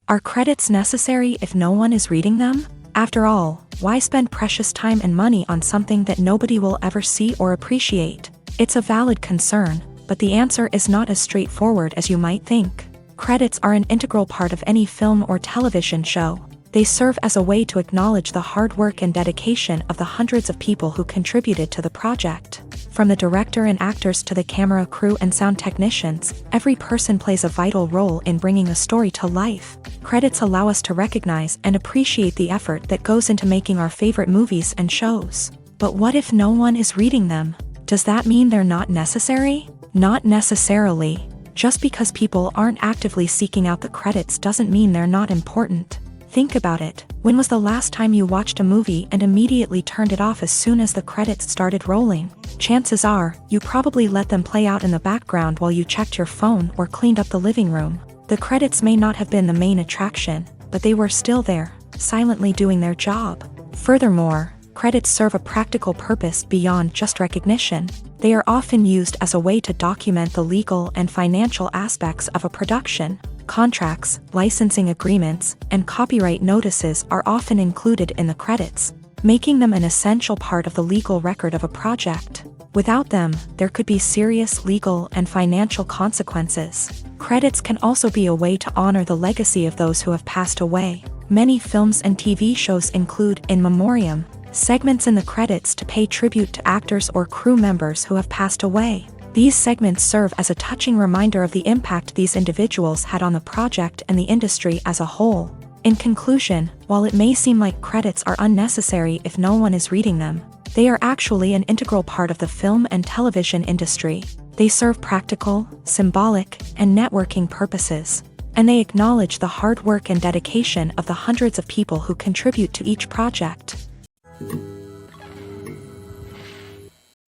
S1: Are credits necessary if no one is reading them? After all, why spend precious time and money on something that nobody will ever see or appreciate? It's a valid concern, but the answer is not as straightforward as you might think. Credits are an integral part of any film or television show. They serve as a way to acknowledge the hard work and dedication of the hundreds of people who contributed to the project. From the director and actors to the camera crew and sound technicians, every person plays a vital role in bringing a story to life. Credits allow us to recognize and appreciate the effort that goes into making our favorite movies and shows. But what if no one is reading them? Does that mean they're not necessary? Not necessarily. Just because people aren't actively seeking out the credits doesn't mean they're not important. Think about it. When was the last time you watched a movie and immediately turned it off as soon as the credits started rolling? Chances are, you probably let them play out in the background while you checked your phone or cleaned up the living room. The credits may not have been the main attraction, but they were still there, silently doing their job. Furthermore, credits serve a practical purpose beyond just recognition. They are often used as a way to document the legal and financial aspects of a production. Contracts, licensing agreements, and copyright notices are often included in the credits, making them an essential part of the legal record of a project. Without them, there could be serious legal and financial consequences. Credits can also be a way to honor the legacy of those who have passed away. Many films and TV shows include in memoriam segments in the credits to pay tribute to actors or crew members who have passed away. These segments serve as a touching reminder of the impact these individuals had on the project and the industry as a whole. In conclusion, while it may seem like credits are unnecessary if no one is reading them, they are actually an integral part of the film and television industry. They serve practical, symbolic, and networking purposes, and they acknowledge the hard work and dedication of the hundreds of people who contribute to each project.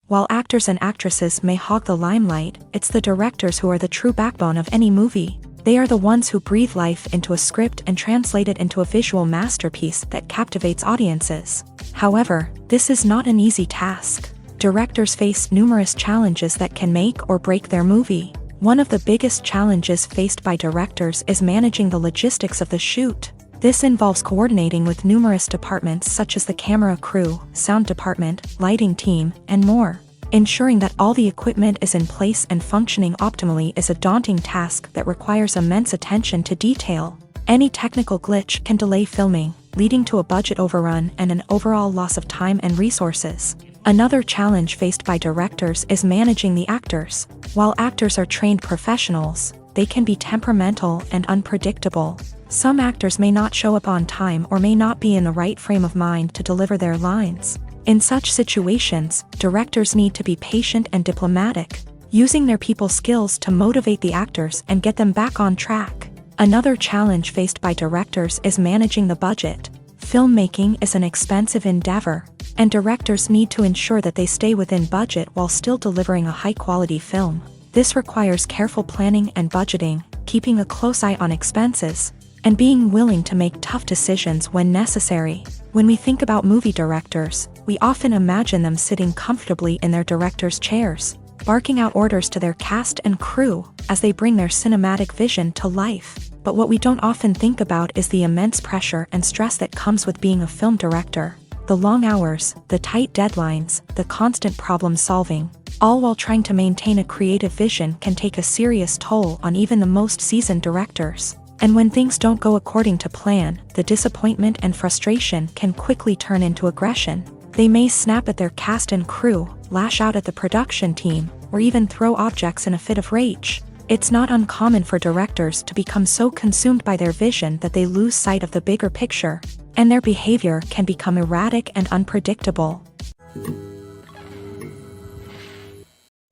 S1: While actors and actresses may hog the limelight, it's the directors who are the true backbone of any movie. They are the ones who breathe life into a script and translate it into a visual masterpiece that captivates audiences. However, this is not an easy task. Directors face numerous challenges that can make or break their movie. One of the biggest challenges faced by directors is managing the logistics of the shoot. This involves coordinating with numerous departments such as the camera crew, sound department, lighting team, and more. Ensuring that all the equipment is in place and functioning optimally is a daunting task that requires immense attention to detail. Any technical glitch can delay filming, leading to a budget overrun and an overall loss of time and resources. Another challenge faced by directors is managing the actors. While actors are trained professionals, they can be temperamental and unpredictable. Some actors may not show up on time or may not be in the right frame of mind to deliver their lines. In such situations, directors need to be patient and diplomatic, using their people skills to motivate the actors and get them back on track. Another challenge faced by directors is managing the budget. Filmmaking is an expensive endeavor, and directors need to ensure that they stay within budget while still delivering a high-quality film. This requires careful planning and budgeting, keeping a close eye on expenses, and being willing to make tough decisions when necessary. When we think about movie directors, we often imagine them sitting comfortably in their director's chairs, barking out orders to their cast and crew as they bring their cinematic vision to life. But what we don't often think about is the immense pressure and stress that comes with being a film director. The long hours, the tight deadlines, the constant problem solving, all while trying to maintain a creative vision can take a serious toll on even the most seasoned directors. And when things don't go according to plan, the disappointment and frustration can quickly turn into aggression. They may snap at their cast and crew, lash out at the production team, or even throw objects in a fit of rage. It's not uncommon for directors to become so consumed by their vision that they lose sight of the bigger picture, and their behavior can become erratic and unpredictable.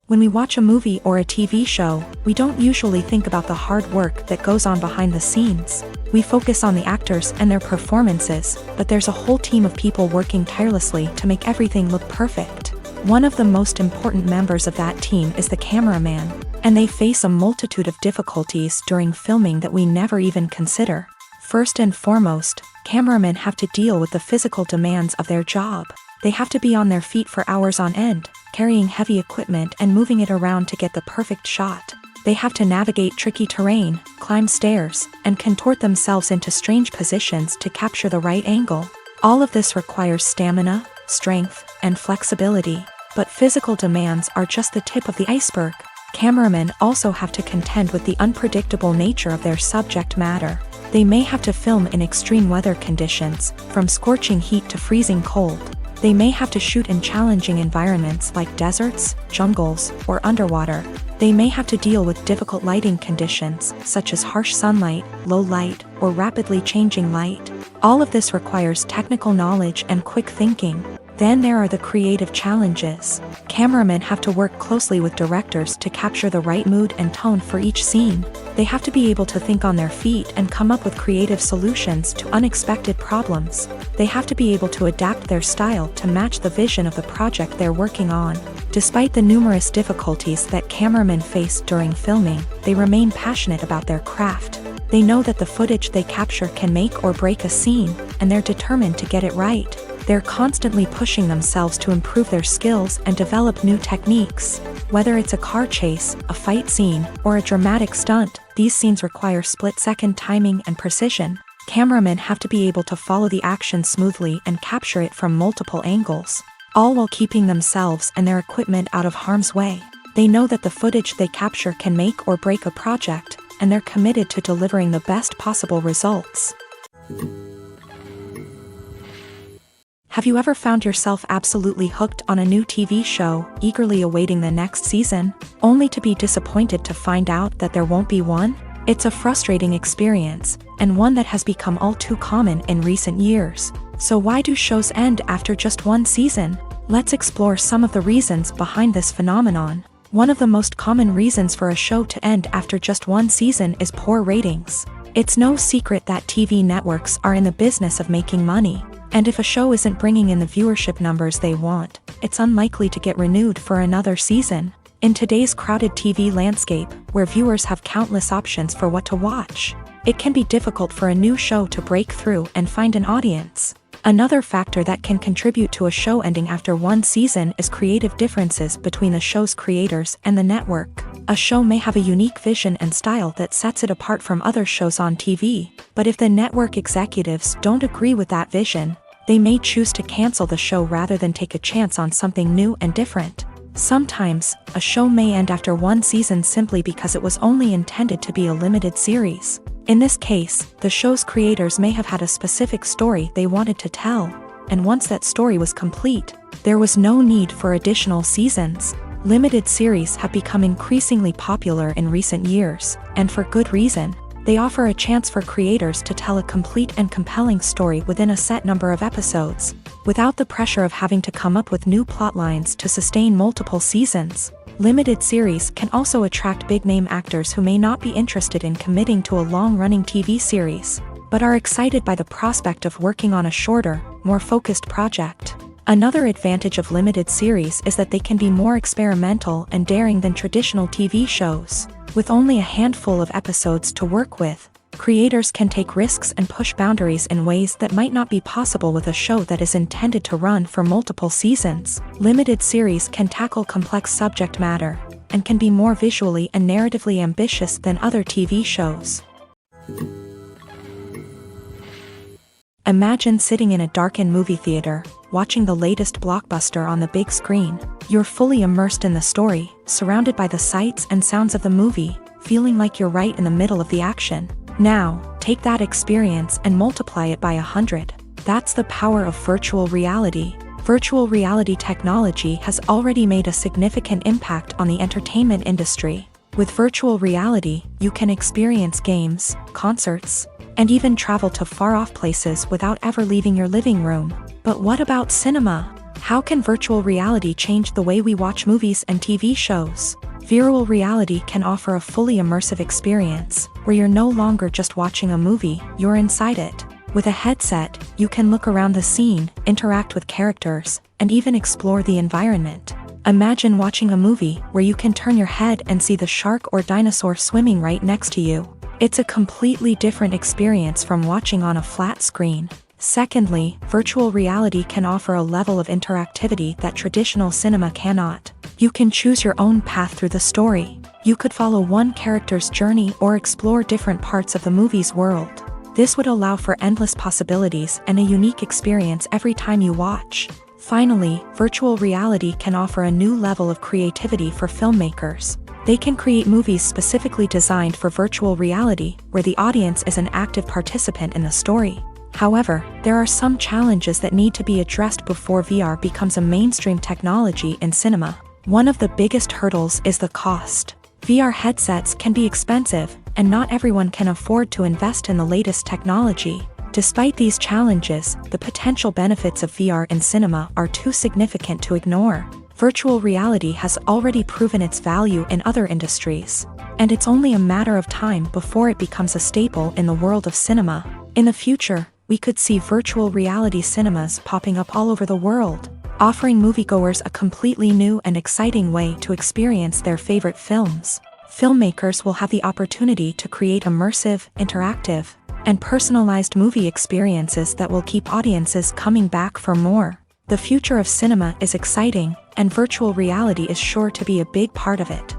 S1: When we watch a movie or a TV show, we don't usually think about the hard work that goes on behind the scenes. We focus on the actors and their performances, but there's a whole team of people working tirelessly to make everything look perfect. One of the most important members of that team is the cameraman, and they face a multitude of difficulties during filming that we never even consider. First and foremost, cameramen have to deal with the physical demands of their job. They have to be on their feet for hours on end, carrying heavy equipment and moving it around to get the perfect shot. They have to navigate tricky terrain, climb stairs, and contort themselves into strange positions to capture the right angle. All of this requires stamina, strength, and flexibility. But physical demands are just the tip of the iceberg. Cameramen also have to contend with the unpredictable nature of their subject matter. They may have to film in extreme weather conditions, from scorching heat to freezing cold. They may have to shoot in challenging environments like deserts, jungles, or underwater. They may have to deal with difficult lighting conditions, such as harsh sunlight, low light, or rapidly changing light. All of this requires technical knowledge and quick thinking. Then there are the creative challenges. Cameramen have to work closely with directors to capture the right mood and tone for each scene. They have to be able to think on their feet and come up with creative solutions to unexpected problems. They have to be able to adapt their style to match the vision of the project they're working on. Despite the numerous difficulties that cameramen face during filming, they remain passionate about their craft. They know that the footage they capture can make or break a scene, and they're determined to get it right. They're constantly pushing themselves to improve their skills and develop new techniques. Whether it's a car chase, a fight scene, or a dramatic stunt, these scenes require split-second timing and precision. Cameramen have to be able to follow the action smoothly and capture it from multiple angles, all while keeping themselves and their equipment out of harm's way. They know that the footage they capture can make or break a project, and they're committed to delivering the best possible results. Have you ever found yourself absolutely hooked on a new TV show, eagerly awaiting the next season, only to be disappointed to find out that there won't be one? It's a frustrating experience, and one that has become all too common in recent years. So why do shows end after just one season? Let's explore some of the reasons behind this phenomenon. One of the most common reasons for a show to end after just one season is poor ratings. It's no secret that TV networks are in the business of making money. And if a show isn't bringing in the viewership numbers they want, it's unlikely to get renewed for another season. In today's crowded TV landscape, where viewers have countless options for what to watch, it can be difficult for a new show to break through and find an audience. Another factor that can contribute to a show ending after one season is creative differences between the show's creators and the network. A show may have a unique vision and style that sets it apart from other shows on TV, but if the network executives don't agree with that vision, they may choose to cancel the show rather than take a chance on something new and different. Sometimes, a show may end after one season simply because it was only intended to be a limited series. In this case, the show's creators may have had a specific story they wanted to tell, and once that story was complete, there was no need for additional seasons. Limited series have become increasingly popular in recent years, and for good reason. They offer a chance for creators to tell a complete and compelling story within a set number of episodes, without the pressure of having to come up with new plotlines to sustain multiple seasons. Limited series can also attract big-name actors who may not be interested in committing to a long-running TV series, but are excited by the prospect of working on a shorter, more focused project. Another advantage of limited series is that they can be more experimental and daring than traditional TV shows. With only a handful of episodes to work with, creators can take risks and push boundaries in ways that might not be possible with a show that is intended to run for multiple seasons. Limited series can tackle complex subject matter, and can be more visually and narratively ambitious than other TV shows. Imagine sitting in a darkened movie theater, watching the latest blockbuster on the big screen. You're fully immersed in the story, surrounded by the sights and sounds of the movie, feeling like you're right in the middle of the action. Now, take that experience and multiply it by 100. That's the power of virtual reality. Virtual reality technology has already made a significant impact on the entertainment industry. With virtual reality, you can experience games, concerts, and even travel to far-off places without ever leaving your living room. But what about cinema? How can virtual reality change the way we watch movies and TV shows? Virtual reality can offer a fully immersive experience, where you're no longer just watching a movie, you're inside it. With a headset, you can look around the scene, interact with characters, and even explore the environment. Imagine watching a movie where you can turn your head and see the shark or dinosaur swimming right next to you. It's a completely different experience from watching on a flat screen. Secondly, virtual reality can offer a level of interactivity that traditional cinema cannot. You can choose your own path through the story. You could follow one character's journey or explore different parts of the movie's world. This would allow for endless possibilities and a unique experience every time you watch. Finally, virtual reality can offer a new level of creativity for filmmakers. They can create movies specifically designed for virtual reality, where the audience is an active participant in the story. However, there are some challenges that need to be addressed before VR becomes a mainstream technology in cinema. One of the biggest hurdles is the cost. VR headsets can be expensive, and not everyone can afford to invest in the latest technology. Despite these challenges, the potential benefits of VR in cinema are too significant to ignore. Virtual reality has already proven its value in other industries, and it's only a matter of time before it becomes a staple in the world of cinema. In the future, we could see virtual reality cinemas popping up all over the world, offering moviegoers a completely new and exciting way to experience their favorite films. Filmmakers will have the opportunity to create immersive, interactive, and personalized movie experiences that will keep audiences coming back for more. The future of cinema is exciting, and virtual reality is sure to be a big part of it.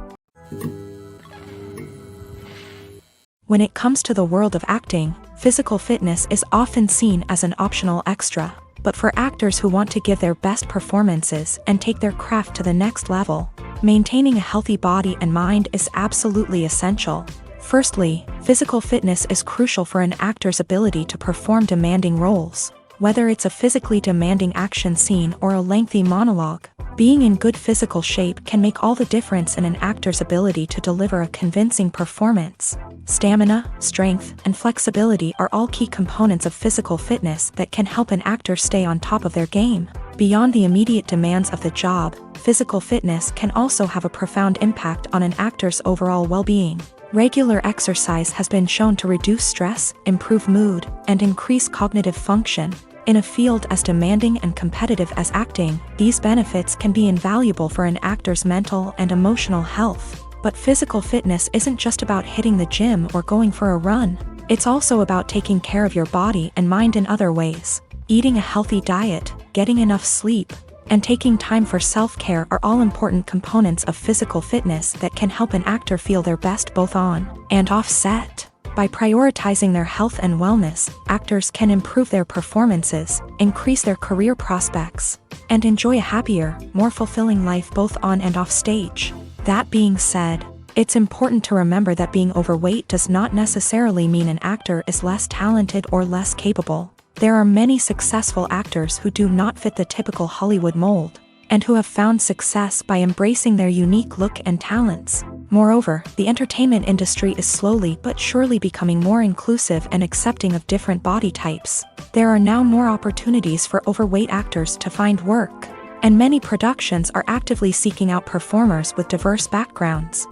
S1: When it comes to the world of acting, physical fitness is often seen as an optional extra, but for actors who want to give their best performances and take their craft to the next level, maintaining a healthy body and mind is absolutely essential. Firstly, physical fitness is crucial for an actor's ability to perform demanding roles. Whether it's a physically demanding action scene or a lengthy monologue, being in good physical shape can make all the difference in an actor's ability to deliver a convincing performance. Stamina, strength, and flexibility are all key components of physical fitness that can help an actor stay on top of their game. Beyond the immediate demands of the job, physical fitness can also have a profound impact on an actor's overall well-being. Regular exercise has been shown to reduce stress, improve mood, and increase cognitive function. In a field as demanding and competitive as acting, these benefits can be invaluable for an actor's mental and emotional health. But physical fitness isn't just about hitting the gym or going for a run. It's also about taking care of your body and mind in other ways. Eating a healthy diet, getting enough sleep, and taking time for self-care are all important components of physical fitness that can help an actor feel their best both on and off set. By prioritizing their health and wellness, actors can improve their performances, increase their career prospects, and enjoy a happier, more fulfilling life both on and off stage. That being said, it's important to remember that being overweight does not necessarily mean an actor is less talented or less capable. There are many successful actors who do not fit the typical Hollywood mold, and who have found success by embracing their unique look and talents. Moreover, the entertainment industry is slowly but surely becoming more inclusive and accepting of different body types. There are now more opportunities for overweight actors to find work, and many productions are actively seeking out performers with diverse backgrounds.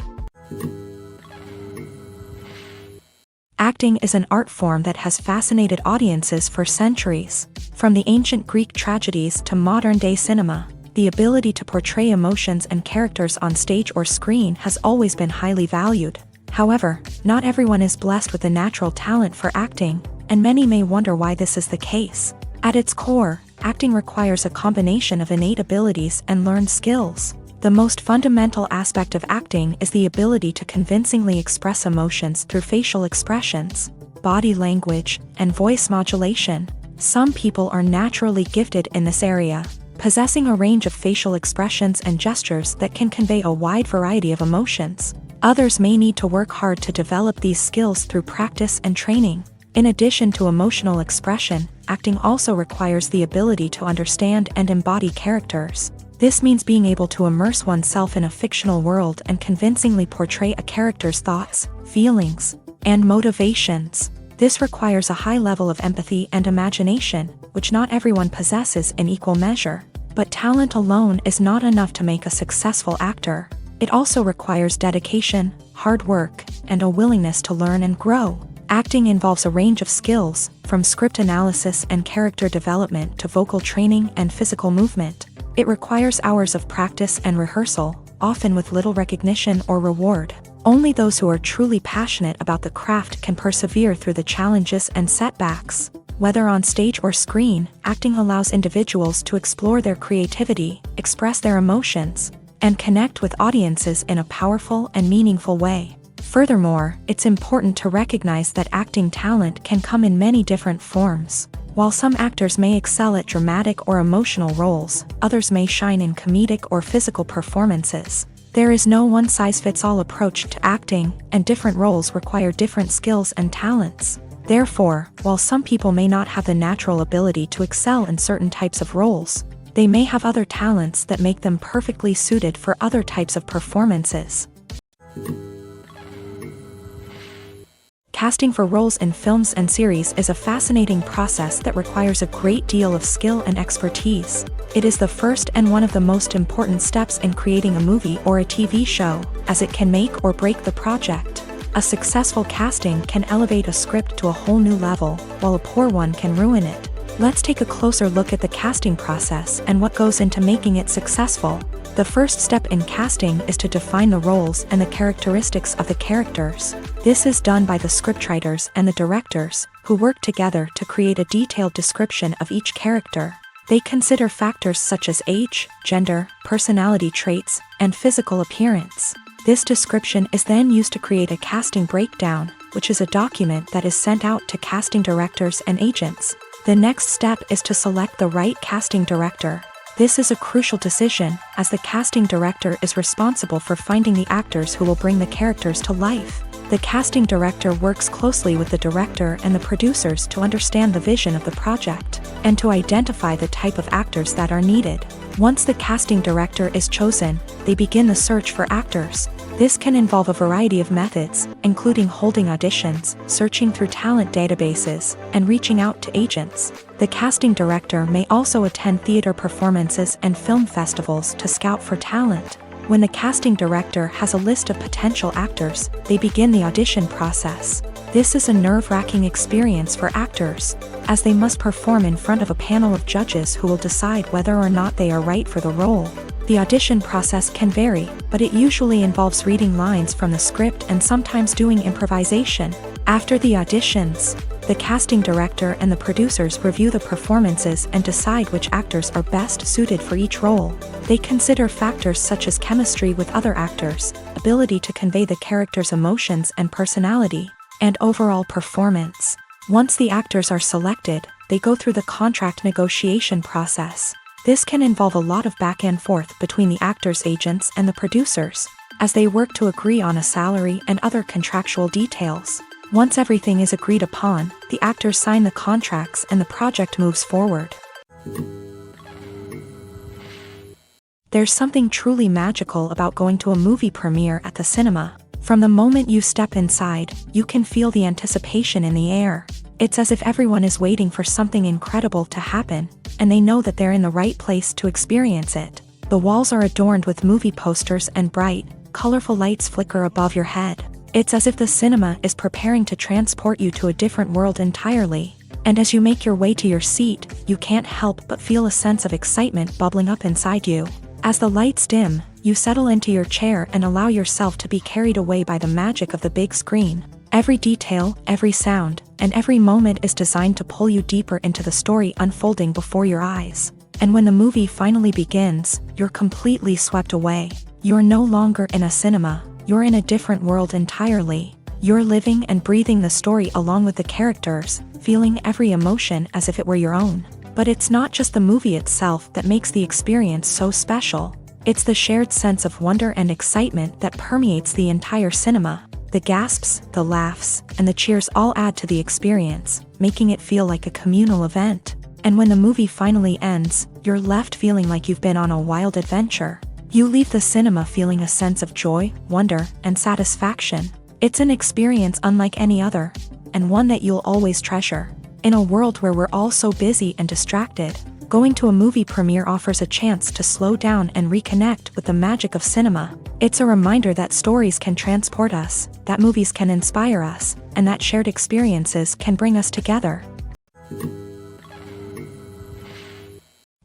S1: Acting is an art form that has fascinated audiences for centuries. From the ancient Greek tragedies to modern-day cinema, the ability to portray emotions and characters on stage or screen has always been highly valued. However, not everyone is blessed with a natural talent for acting, and many may wonder why this is the case. At its core, acting requires a combination of innate abilities and learned skills. The most fundamental aspect of acting is the ability to convincingly express emotions through facial expressions, body language, and voice modulation. Some people are naturally gifted in this area, possessing a range of facial expressions and gestures that can convey a wide variety of emotions. Others may need to work hard to develop these skills through practice and training. In addition to emotional expression, acting also requires the ability to understand and embody characters. This means being able to immerse oneself in a fictional world and convincingly portray a character's thoughts, feelings, and motivations. This requires a high level of empathy and imagination, which not everyone possesses in equal measure. But talent alone is not enough to make a successful actor. It also requires dedication, hard work, and a willingness to learn and grow. Acting involves a range of skills, from script analysis and character development to vocal training and physical movement. It requires hours of practice and rehearsal, often with little recognition or reward. Only those who are truly passionate about the craft can persevere through the challenges and setbacks. Whether on stage or screen, acting allows individuals to explore their creativity, express their emotions, and connect with audiences in a powerful and meaningful way. Furthermore, it's important to recognize that acting talent can come in many different forms. While some actors may excel at dramatic or emotional roles, others may shine in comedic or physical performances. There is no one-size-fits-all approach to acting, and different roles require different skills and talents. Therefore, while some people may not have the natural ability to excel in certain types of roles, they may have other talents that make them perfectly suited for other types of performances. Casting for roles in films and series is a fascinating process that requires a great deal of skill and expertise. It is the first and one of the most important steps in creating a movie or a TV show, as it can make or break the project. A successful casting can elevate a script to a whole new level, while a poor one can ruin it. Let's take a closer look at the casting process and what goes into making it successful. The first step in casting is to define the roles and the characteristics of the characters. This is done by the scriptwriters and the directors, who work together to create a detailed description of each character. They consider factors such as age, gender, personality traits, and physical appearance. This description is then used to create a casting breakdown, which is a document that is sent out to casting directors and agents. The next step is to select the right casting director. This is a crucial decision, as the casting director is responsible for finding the actors who will bring the characters to life. The casting director works closely with the director and the producers to understand the vision of the project, and to identify the type of actors that are needed. Once the casting director is chosen, they begin the search for actors. This can involve a variety of methods, including holding auditions, searching through talent databases, and reaching out to agents. The casting director may also attend theater performances and film festivals to scout for talent. When the casting director has a list of potential actors, they begin the audition process. This is a nerve-wracking experience for actors, as they must perform in front of a panel of judges who will decide whether or not they are right for the role. The audition process can vary, but it usually involves reading lines from the script and sometimes doing improvisation. After the auditions, the casting director and the producers review the performances and decide which actors are best suited for each role. They consider factors such as chemistry with other actors, ability to convey the character's emotions and personality, and overall performance. Once the actors are selected, they go through the contract negotiation process. This can involve a lot of back and forth between the actors' agents and the producers, as they work to agree on a salary and other contractual details. Once everything is agreed upon, the actors sign the contracts and the project moves forward. There's something truly magical about going to a movie premiere at the cinema. From the moment you step inside, you can feel the anticipation in the air. It's as if everyone is waiting for something incredible to happen, and they know that they're in the right place to experience it. The walls are adorned with movie posters and bright, colorful lights flicker above your head. It's as if the cinema is preparing to transport you to a different world entirely. And as you make your way to your seat, you can't help but feel a sense of excitement bubbling up inside you. As the lights dim, you settle into your chair and allow yourself to be carried away by the magic of the big screen. Every detail, every sound, and every moment is designed to pull you deeper into the story unfolding before your eyes. And when the movie finally begins, you're completely swept away. You're no longer in a cinema. You're in a different world entirely. You're living and breathing the story along with the characters, feeling every emotion as if it were your own. But it's not just the movie itself that makes the experience so special. It's the shared sense of wonder and excitement that permeates the entire cinema. The gasps, the laughs, and the cheers all add to the experience, making it feel like a communal event. And when the movie finally ends, you're left feeling like you've been on a wild adventure. You leave the cinema feeling a sense of joy, wonder, and satisfaction. It's an experience unlike any other, and one that you'll always treasure. In a world where we're all so busy and distracted, going to a movie premiere offers a chance to slow down and reconnect with the magic of cinema. It's a reminder that stories can transport us, that movies can inspire us, and that shared experiences can bring us together.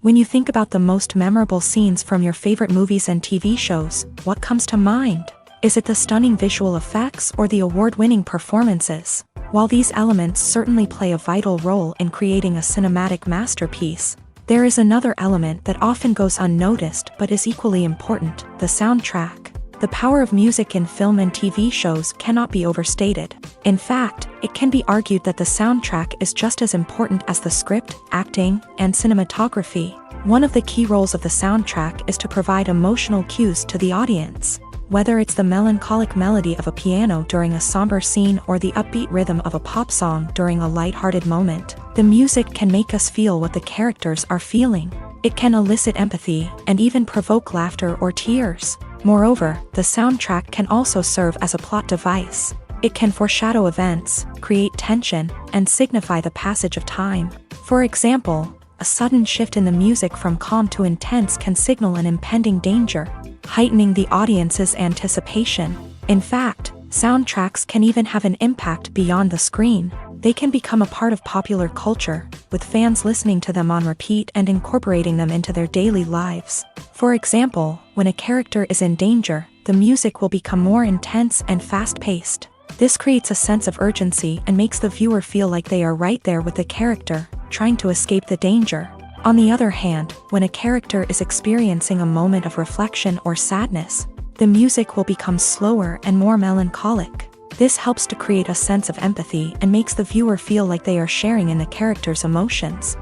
S1: When you think about the most memorable scenes from your favorite movies and TV shows, what comes to mind? Is it the stunning visual effects or the award-winning performances? While these elements certainly play a vital role in creating a cinematic masterpiece, there is another element that often goes unnoticed but is equally important: the soundtrack. The power of music in film and TV shows cannot be overstated. In fact, it can be argued that the soundtrack is just as important as the script, acting, and cinematography. One of the key roles of the soundtrack is to provide emotional cues to the audience. Whether it's the melancholic melody of a piano during a somber scene or the upbeat rhythm of a pop song during a lighthearted moment, the music can make us feel what the characters are feeling. It can elicit empathy and even provoke laughter or tears. Moreover, the soundtrack can also serve as a plot device. It can foreshadow events, create tension, and signify the passage of time. For example, a sudden shift in the music from calm to intense can signal an impending danger, heightening the audience's anticipation. In fact, soundtracks can even have an impact beyond the screen. They can become a part of popular culture, with fans listening to them on repeat and incorporating them into their daily lives. For example, when a character is in danger, the music will become more intense and fast-paced. This creates a sense of urgency and makes the viewer feel like they are right there with the character, trying to escape the danger. On the other hand, when a character is experiencing a moment of reflection or sadness, the music will become slower and more melancholic. This helps to create a sense of empathy and makes the viewer feel like they are sharing in the character's emotions.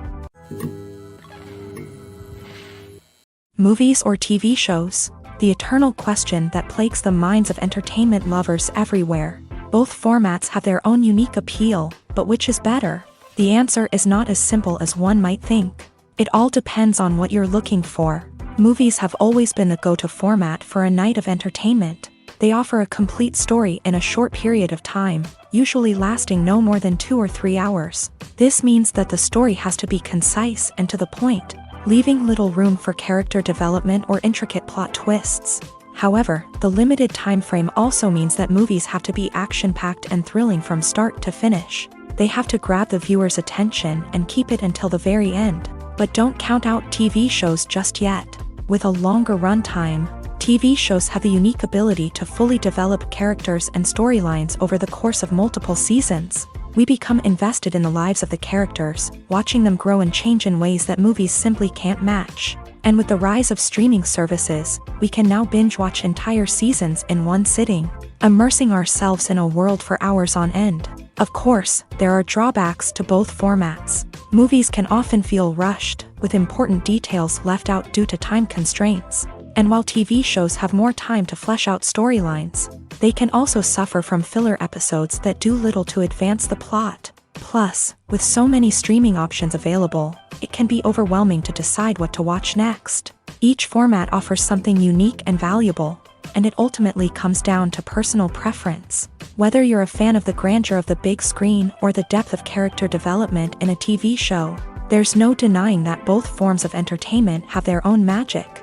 S1: Movies or TV shows? The eternal question that plagues the minds of entertainment lovers everywhere. Both formats have their own unique appeal, but which is better? The answer is not as simple as one might think. It all depends on what you're looking for. Movies have always been the go-to format for a night of entertainment. They offer a complete story in a short period of time, usually lasting no more than 2 or 3 hours. This means that the story has to be concise and to the point, leaving little room for character development or intricate plot twists. However, the limited time frame also means that movies have to be action-packed and thrilling from start to finish. They have to grab the viewer's attention and keep it until the very end. But don't count out TV shows just yet. With a longer runtime, TV shows have the unique ability to fully develop characters and storylines over the course of multiple seasons. We become invested in the lives of the characters, watching them grow and change in ways that movies simply can't match. And with the rise of streaming services, we can now binge-watch entire seasons in one sitting, immersing ourselves in a world for hours on end. Of course, there are drawbacks to both formats. Movies can often feel rushed, with important details left out due to time constraints. And while TV shows have more time to flesh out storylines, they can also suffer from filler episodes that do little to advance the plot. Plus, with so many streaming options available, it can be overwhelming to decide what to watch next. Each format offers something unique and valuable, and it ultimately comes down to personal preference. Whether you're a fan of the grandeur of the big screen or the depth of character development in a TV show, there's no denying that both forms of entertainment have their own magic.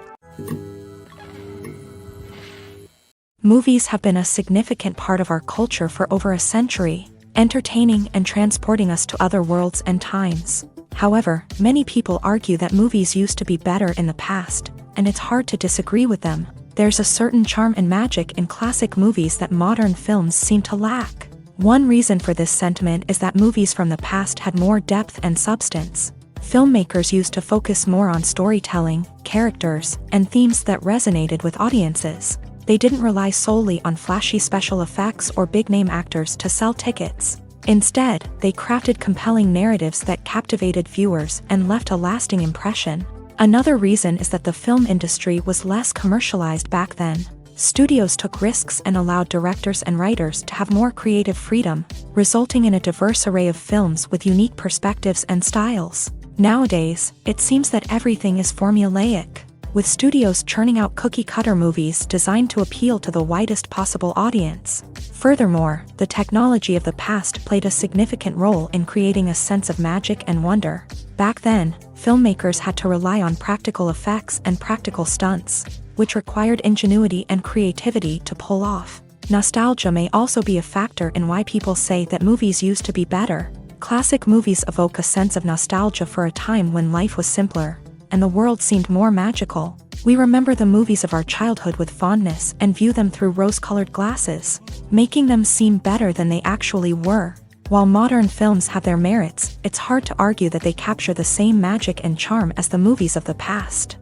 S1: Movies have been a significant part of our culture for over a century, entertaining and transporting us to other worlds and times. However, many people argue that movies used to be better in the past, and it's hard to disagree with them. There's a certain charm and magic in classic movies that modern films seem to lack. One reason for this sentiment is that movies from the past had more depth and substance. Filmmakers used to focus more on storytelling, characters, and themes that resonated with audiences. They didn't rely solely on flashy special effects or big-name actors to sell tickets. Instead, they crafted compelling narratives that captivated viewers and left a lasting impression. Another reason is that the film industry was less commercialized back then. Studios took risks and allowed directors and writers to have more creative freedom, resulting in a diverse array of films with unique perspectives and styles. Nowadays, it seems that everything is formulaic, with studios churning out cookie-cutter movies designed to appeal to the widest possible audience. Furthermore, the technology of the past played a significant role in creating a sense of magic and wonder. Back then, filmmakers had to rely on practical effects and practical stunts, which required ingenuity and creativity to pull off. Nostalgia may also be a factor in why people say that movies used to be better. Classic movies evoke a sense of nostalgia for a time when life was simpler, and the world seemed more magical. We remember the movies of our childhood with fondness and view them through rose-colored glasses, making them seem better than they actually were. While modern films have their merits, it's hard to argue that they capture the same magic and charm as the movies of the past.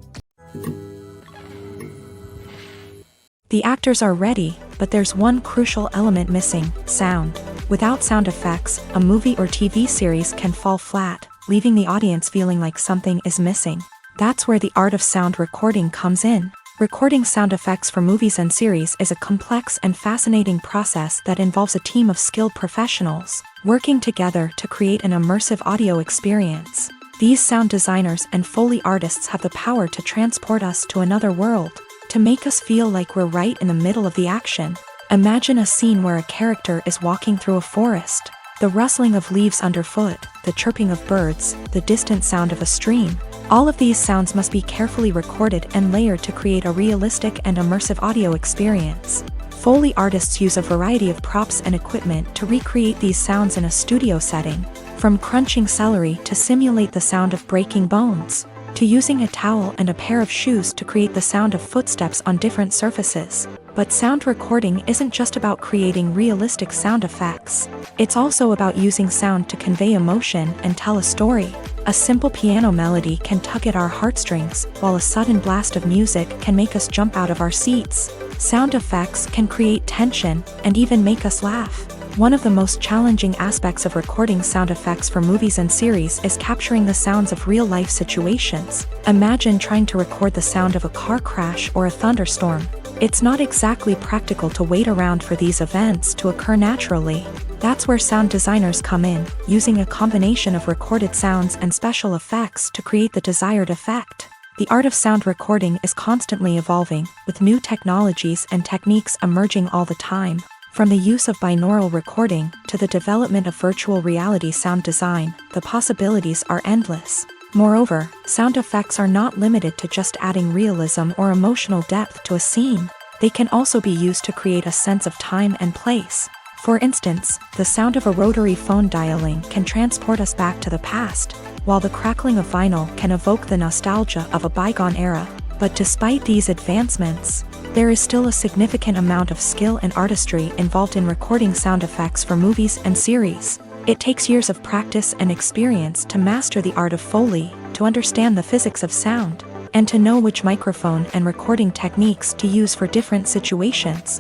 S1: The actors are ready, but there's one crucial element missing: sound. Without sound effects, a movie or TV series can fall flat, leaving the audience feeling like something is missing. That's where the art of sound recording comes in. Recording sound effects for movies and series is a complex and fascinating process that involves a team of skilled professionals working together to create an immersive audio experience. These sound designers and Foley artists have the power to transport us to another world, to make us feel like we're right in the middle of the action. Imagine a scene where a character is walking through a forest. The rustling of leaves underfoot, the chirping of birds, the distant sound of a stream. All of these sounds must be carefully recorded and layered to create a realistic and immersive audio experience. Foley artists use a variety of props and equipment to recreate these sounds in a studio setting, from crunching celery to simulate the sound of breaking bones, to using a towel and a pair of shoes to create the sound of footsteps on different surfaces. But sound recording isn't just about creating realistic sound effects. It's also about using sound to convey emotion and tell a story. A simple piano melody can tug at our heartstrings, while a sudden blast of music can make us jump out of our seats. Sound effects can create tension and even make us laugh. One of the most challenging aspects of recording sound effects for movies and series is capturing the sounds of real-life situations. Imagine trying to record the sound of a car crash or a thunderstorm. It's not exactly practical to wait around for these events to occur naturally. That's where sound designers come in, using a combination of recorded sounds and special effects to create the desired effect. The art of sound recording is constantly evolving, with new technologies and techniques emerging all the time. From the use of binaural recording to the development of virtual reality sound design, the possibilities are endless. Moreover, sound effects are not limited to just adding realism or emotional depth to a scene. they can also be used to create a sense of time and place. For instance, the sound of a rotary phone dialing can transport us back to the past, while the crackling of vinyl can evoke the nostalgia of a bygone era. But despite these advancements, there is still a significant amount of skill and artistry involved in recording sound effects for movies and series. It takes years of practice and experience to master the art of Foley, to understand the physics of sound, and to know which microphone and recording techniques to use for different situations.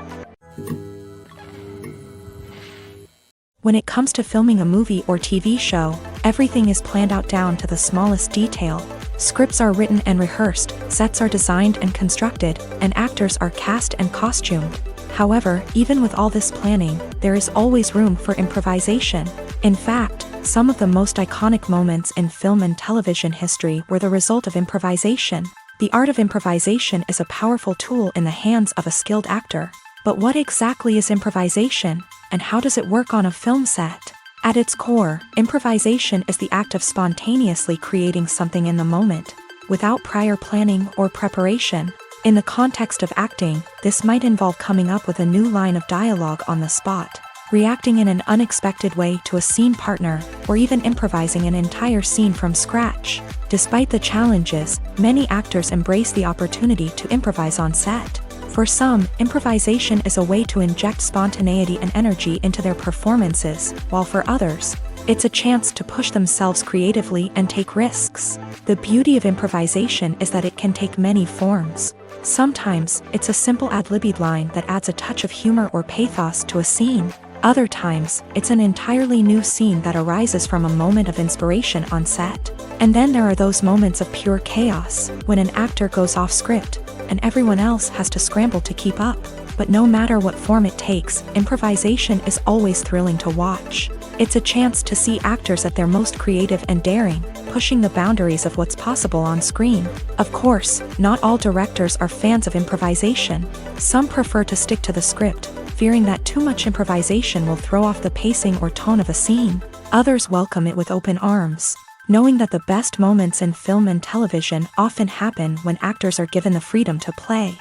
S1: When it comes to filming a movie or TV show, everything is planned out down to the smallest detail. Scripts are written and rehearsed, sets are designed and constructed, and actors are cast and costumed. However, even with all this planning, there is always room for improvisation. In fact, some of the most iconic moments in film and television history were the result of improvisation. The art of improvisation is a powerful tool in the hands of a skilled actor. But what exactly is improvisation, and how does it work on a film set? At its core, improvisation is the act of spontaneously creating something in the moment, without prior planning or preparation. In the context of acting, this might involve coming up with a new line of dialogue on the spot, reacting in an unexpected way to a scene partner, or even improvising an entire scene from scratch. Despite the challenges, many actors embrace the opportunity to improvise on set. For some, improvisation is a way to inject spontaneity and energy into their performances, while for others, it's a chance to push themselves creatively and take risks. The beauty of improvisation is that it can take many forms. Sometimes, it's a simple ad-libbed line that adds a touch of humor or pathos to a scene. Other times, it's an entirely new scene that arises from a moment of inspiration on set. And then there are those moments of pure chaos, when an actor goes off script, and everyone else has to scramble to keep up. But no matter what form it takes, improvisation is always thrilling to watch. It's a chance to see actors at their most creative and daring, pushing the boundaries of what's possible on screen. Of course, not all directors are fans of improvisation. Some prefer to stick to the script, fearing that too much improvisation will throw off the pacing or tone of a scene. Others welcome it with open arms, knowing that the best moments in film and television often happen when actors are given the freedom to play.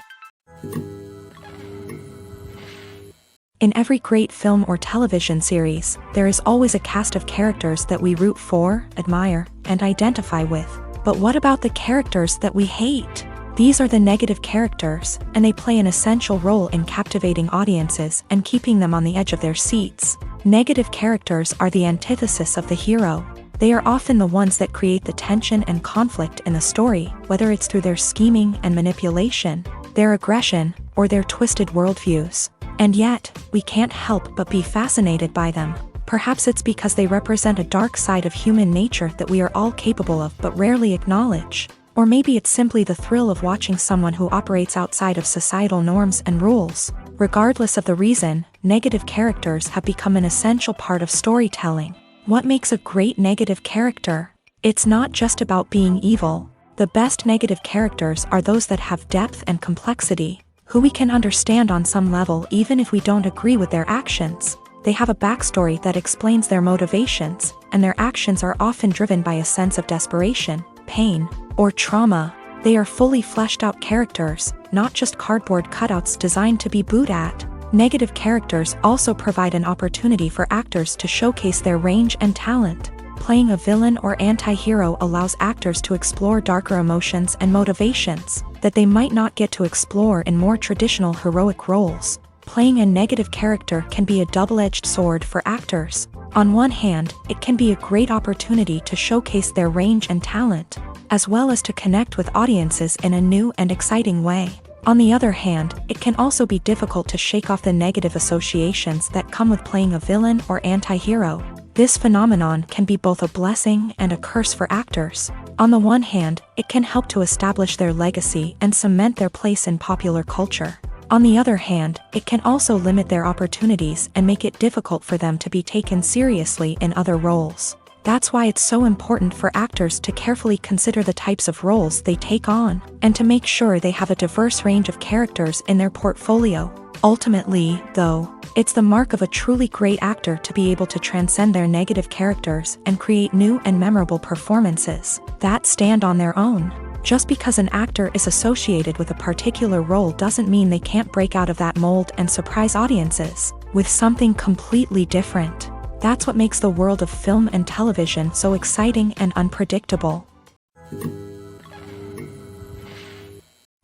S1: In every great film or television series, there is always a cast of characters that we root for, admire, and identify with. But what about the characters that we hate? These are the negative characters, and they play an essential role in captivating audiences and keeping them on the edge of their seats. Negative characters are the antithesis of the hero. They are often the ones that create the tension and conflict in the story, whether it's through their scheming and manipulation, their aggression, or their twisted worldviews. And yet, we can't help but be fascinated by them. Perhaps it's because they represent a dark side of human nature that we are all capable of but rarely acknowledge. Or maybe it's simply the thrill of watching someone who operates outside of societal norms and rules. Regardless of the reason, negative characters have become an essential part of storytelling. What makes a great negative character? It's not just about being evil. The best negative characters are those that have depth and complexity, who we can understand on some level even if we don't agree with their actions. They have a backstory that explains their motivations, and their actions are often driven by a sense of desperation, pain, or trauma. They are fully fleshed out characters, not just cardboard cutouts designed to be booed at. Negative characters also provide an opportunity for actors to showcase their range and talent. Playing a villain or anti-hero allows actors to explore darker emotions and motivations that they might not get to explore in more traditional heroic roles. Playing a negative character can be a double-edged sword for actors. On one hand, it can be a great opportunity to showcase their range and talent, as well as to connect with audiences in a new and exciting way. On the other hand, it can also be difficult to shake off the negative associations that come with playing a villain or anti-hero. This phenomenon can be both a blessing and a curse for actors. On the one hand, it can help to establish their legacy and cement their place in popular culture. On the other hand, it can also limit their opportunities and make it difficult for them to be taken seriously in other roles. That's why it's so important for actors to carefully consider the types of roles they take on, and to make sure they have a diverse range of characters in their portfolio. Ultimately, though, it's the mark of a truly great actor to be able to transcend their negative characters and create new and memorable performances that stand on their own. Just because an actor is associated with a particular role doesn't mean they can't break out of that mold and surprise audiences with something completely different. That's what makes the world of film and television so exciting and unpredictable.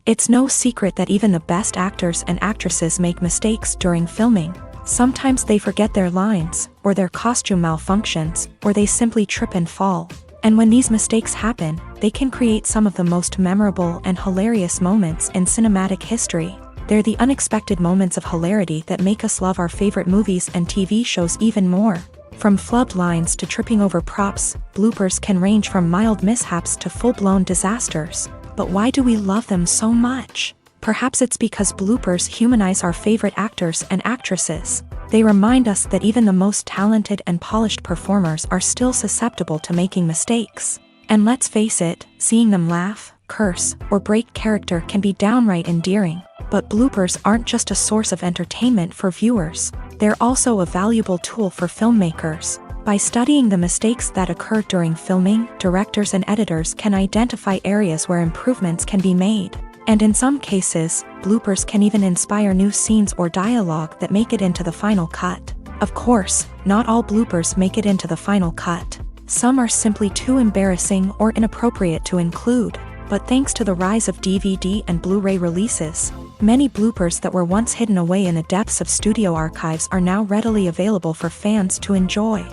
S1: It's no secret that even the best actors and actresses make mistakes during filming. Sometimes they forget their lines, or their costume malfunctions, or they simply trip and fall. And when these mistakes happen, they can create some of the most memorable and hilarious moments in cinematic history. They're the unexpected moments of hilarity that make us love our favorite movies and TV shows even more. From flubbed lines to tripping over props, bloopers can range from mild mishaps to full-blown disasters. But why do we love them so much? Perhaps it's because bloopers humanize our favorite actors and actresses. They remind us that even the most talented and polished performers are still susceptible to making mistakes. And let's face it, seeing them laugh, curse, or break character can be downright endearing. But bloopers aren't just a source of entertainment for viewers. They're also a valuable tool for filmmakers. By studying the mistakes that occur during filming, directors and editors can identify areas where improvements can be made. And in some cases, bloopers can even inspire new scenes or dialogue that make it into the final cut. Of course, not all bloopers make it into the final cut. Some are simply too embarrassing or inappropriate to include. But thanks to the rise of DVD and Blu-ray releases, many bloopers that were once hidden away in the depths of studio archives are now readily available for fans to enjoy.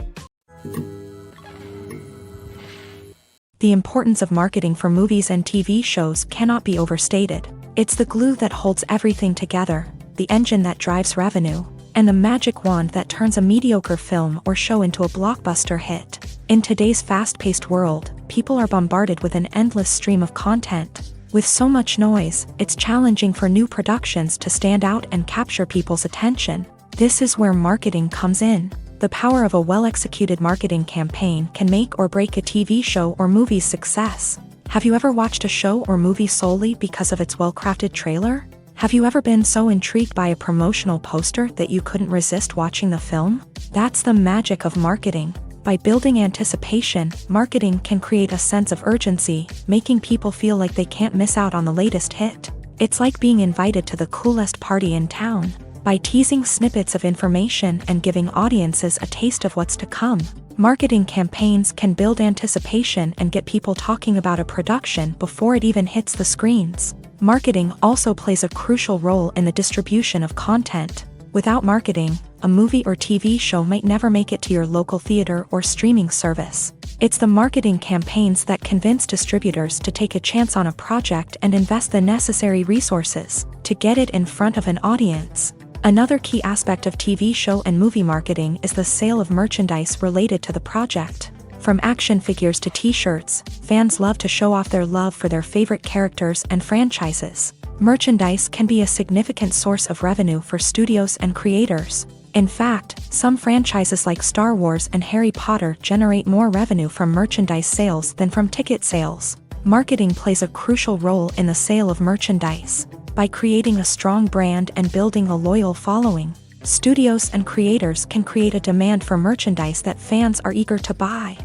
S1: The importance of marketing for movies and TV shows cannot be overstated. It's the glue that holds everything together, the engine that drives revenue, and the magic wand that turns a mediocre film or show into a blockbuster hit. In today's fast-paced world, people are bombarded with an endless stream of content. With so much noise, it's challenging for new productions to stand out and capture people's attention. This is where marketing comes in. The power of a well-executed marketing campaign can make or break a TV show or movie's success. Have you ever watched a show or movie solely because of its well-crafted trailer? Have you ever been so intrigued by a promotional poster that you couldn't resist watching the film? That's the magic of marketing. By building anticipation, marketing can create a sense of urgency, making people feel like they can't miss out on the latest hit. It's like being invited to the coolest party in town. By teasing snippets of information and giving audiences a taste of what's to come, marketing campaigns can build anticipation and get people talking about a production before it even hits the screens. Marketing also plays a crucial role in the distribution of content. Without marketing, a movie or TV show might never make it to your local theater or streaming service. It's the marketing campaigns that convince distributors to take a chance on a project and invest the necessary resources to get it in front of an audience. Another key aspect of TV show and movie marketing is the sale of merchandise related to the project. From action figures to t-shirts, fans love to show off their love for their favorite characters and franchises. Merchandise can be a significant source of revenue for studios and creators. In fact, some franchises like Star Wars and Harry Potter generate more revenue from merchandise sales than from ticket sales. Marketing plays a crucial role in the sale of merchandise. By creating a strong brand and building a loyal following, studios and creators can create a demand for merchandise that fans are eager to buy.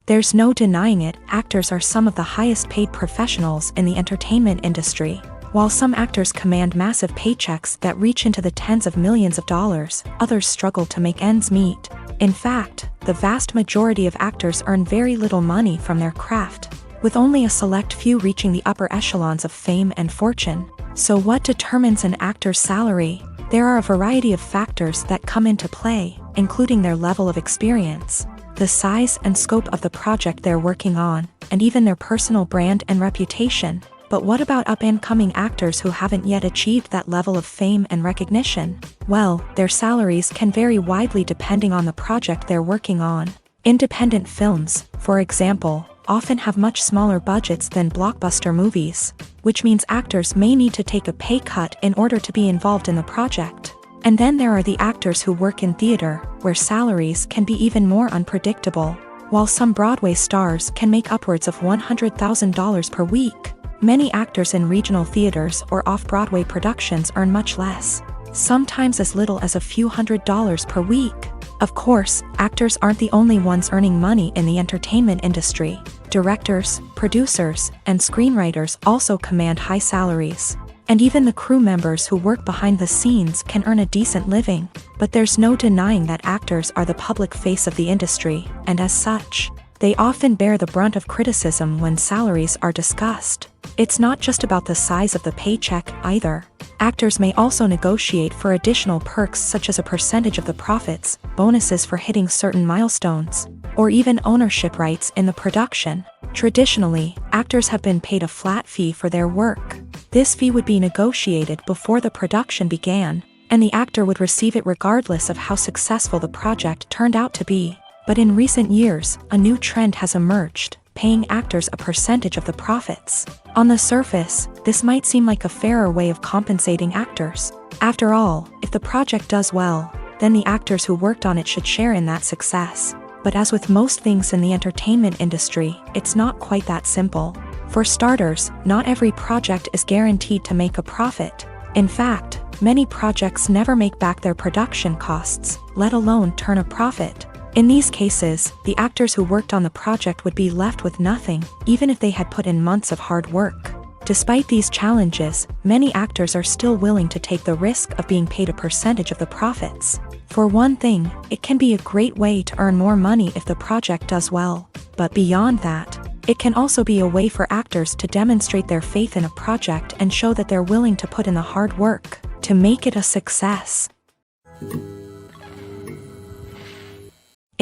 S1: There's no denying it, actors are some of the highest paid professionals in the entertainment industry. While some actors command massive paychecks that reach into the tens of millions of dollars, others struggle to make ends meet. In fact, the vast majority of actors earn very little money from their craft, with only a select few reaching the upper echelons of fame and fortune. So what determines an actor's salary? There are a variety of factors that come into play, including their level of experience, the size and scope of the project they're working on, and even their personal brand and reputation. But what about up-and-coming actors who haven't yet achieved that level of fame and recognition? Well, their salaries can vary widely depending on the project they're working on. Independent films, for example, often have much smaller budgets than blockbuster movies, which means actors may need to take a pay cut in order to be involved in the project. And then there are the actors who work in theater, where salaries can be even more unpredictable. While some Broadway stars can make upwards of $100,000 per week, many actors in regional theaters or off-Broadway productions earn much less, sometimes as little as a few $100s per week. Of course, actors aren't the only ones earning money in the entertainment industry. Directors, producers, and screenwriters also command high salaries. And even the crew members who work behind the scenes can earn a decent living. But there's no denying that actors are the public face of the industry, and as such, they often bear the brunt of criticism when salaries are discussed. It's not just about the size of the paycheck, either. Actors may also negotiate for additional perks such as a percentage of the profits, bonuses for hitting certain milestones, or even ownership rights in the production. Traditionally, actors have been paid a flat fee for their work. This fee would be negotiated before the production began, and the actor would receive it regardless of how successful the project turned out to be. But in recent years, a new trend has emerged, paying actors a percentage of the profits. On the surface, this might seem like a fairer way of compensating actors. After all, if the project does well, then the actors who worked on it should share in that success. But as with most things in the entertainment industry, it's not quite that simple. For starters, not every project is guaranteed to make a profit. In fact, many projects never make back their production costs, let alone turn a profit. In these cases, the actors who worked on the project would be left with nothing, even if they had put in months of hard work. Despite these challenges, many actors are still willing to take the risk of being paid a percentage of the profits. For one thing, it can be a great way to earn more money if the project does well. But beyond that, it can also be a way for actors to demonstrate their faith in a project and show that they're willing to put in the hard work to make it a success.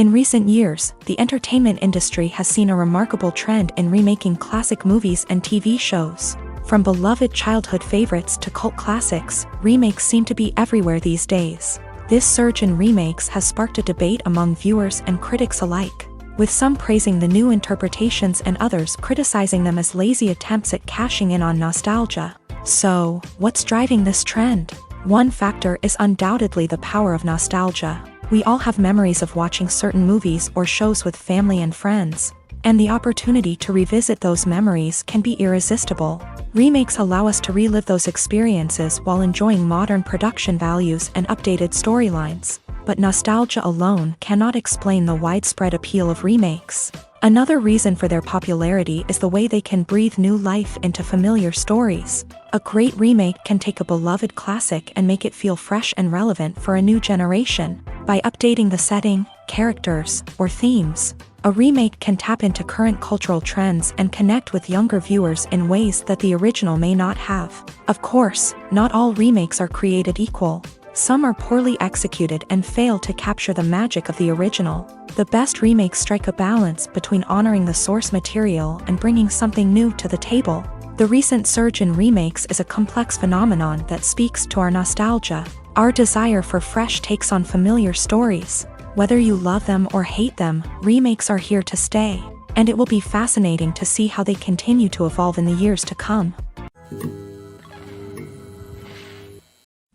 S1: In recent years, the entertainment industry has seen a remarkable trend in remaking classic movies and TV shows. From beloved childhood favorites to cult classics, remakes seem to be everywhere these days. This surge in remakes has sparked a debate among viewers and critics alike, with some praising the new interpretations and others criticizing them as lazy attempts at cashing in on nostalgia. So, what's driving this trend? One factor is undoubtedly the power of nostalgia. We all have memories of watching certain movies or shows with family and friends, and the opportunity to revisit those memories can be irresistible. Remakes allow us to relive those experiences while enjoying modern production values and updated storylines. But nostalgia alone cannot explain the widespread appeal of remakes. Another reason for their popularity is the way they can breathe new life into familiar stories. A great remake can take a beloved classic and make it feel fresh and relevant for a new generation. By updating the setting, characters, or themes, a remake can tap into current cultural trends and connect with younger viewers in ways that the original may not have. Of course, not all remakes are created equal. Some are poorly executed and fail to capture the magic of the original. The best remakes strike a balance between honoring the source material and bringing something new to the table. The recent surge in remakes is a complex phenomenon that speaks to our nostalgia, our desire for fresh takes on familiar stories. Whether you love them or hate them, remakes are here to stay, and it will be fascinating to see how they continue to evolve in the years to come.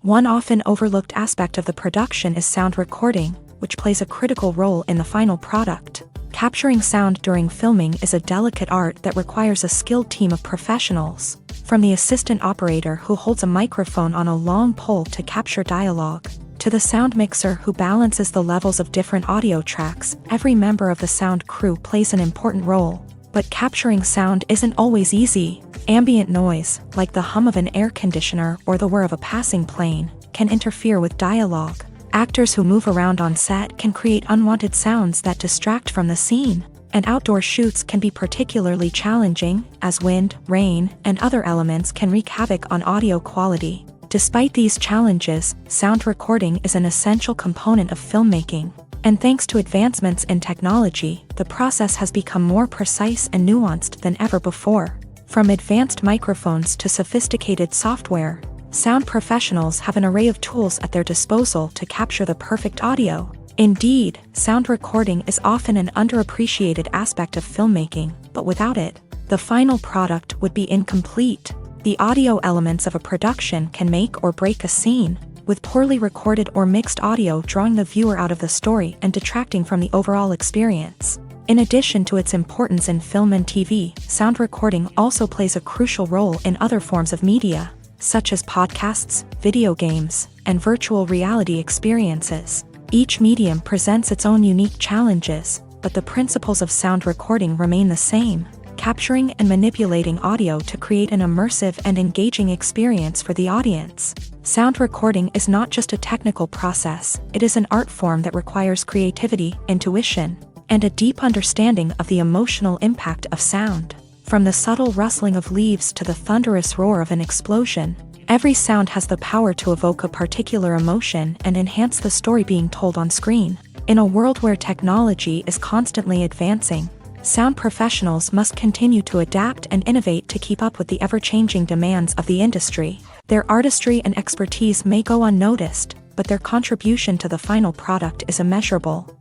S1: One often overlooked aspect of the production is sound recording, which plays a critical role in the final product. Capturing sound during filming is a delicate art that requires a skilled team of professionals, from the assistant operator who holds a microphone on a long pole to capture dialogue, to the sound mixer who balances the levels of different audio tracks. Every member of the sound crew plays an important role. But capturing sound isn't always easy. Ambient noise, like the hum of an air conditioner or the whir of a passing plane, can interfere with dialogue. Actors who move around on set can create unwanted sounds that distract from the scene. And outdoor shoots can be particularly challenging, as wind, rain, and other elements can wreak havoc on audio quality. Despite these challenges, sound recording is an essential component of filmmaking. And thanks to advancements in technology, the process has become more precise and nuanced than ever before. From advanced microphones to sophisticated software, sound professionals have an array of tools at their disposal to capture the perfect audio. Indeed, sound recording is often an underappreciated aspect of filmmaking, but without it, the final product would be incomplete. The audio elements of a production can make or break a scene, with poorly recorded or mixed audio drawing the viewer out of the story and detracting from the overall experience. In addition to its importance in film and TV, sound recording also plays a crucial role in other forms of media, such as podcasts, video games, and virtual reality experiences. Each medium presents its own unique challenges, but the principles of sound recording remain the same, capturing and manipulating audio to create an immersive and engaging experience for the audience. Sound recording is not just a technical process, it is an art form that requires creativity, intuition, and a deep understanding of the emotional impact of sound. From the subtle rustling of leaves to the thunderous roar of an explosion, every sound has the power to evoke a particular emotion and enhance the story being told on screen. In a world where technology is constantly advancing, sound professionals must continue to adapt and innovate to keep up with the ever-changing demands of the industry. Their artistry and expertise may go unnoticed, but their contribution to the final product is immeasurable.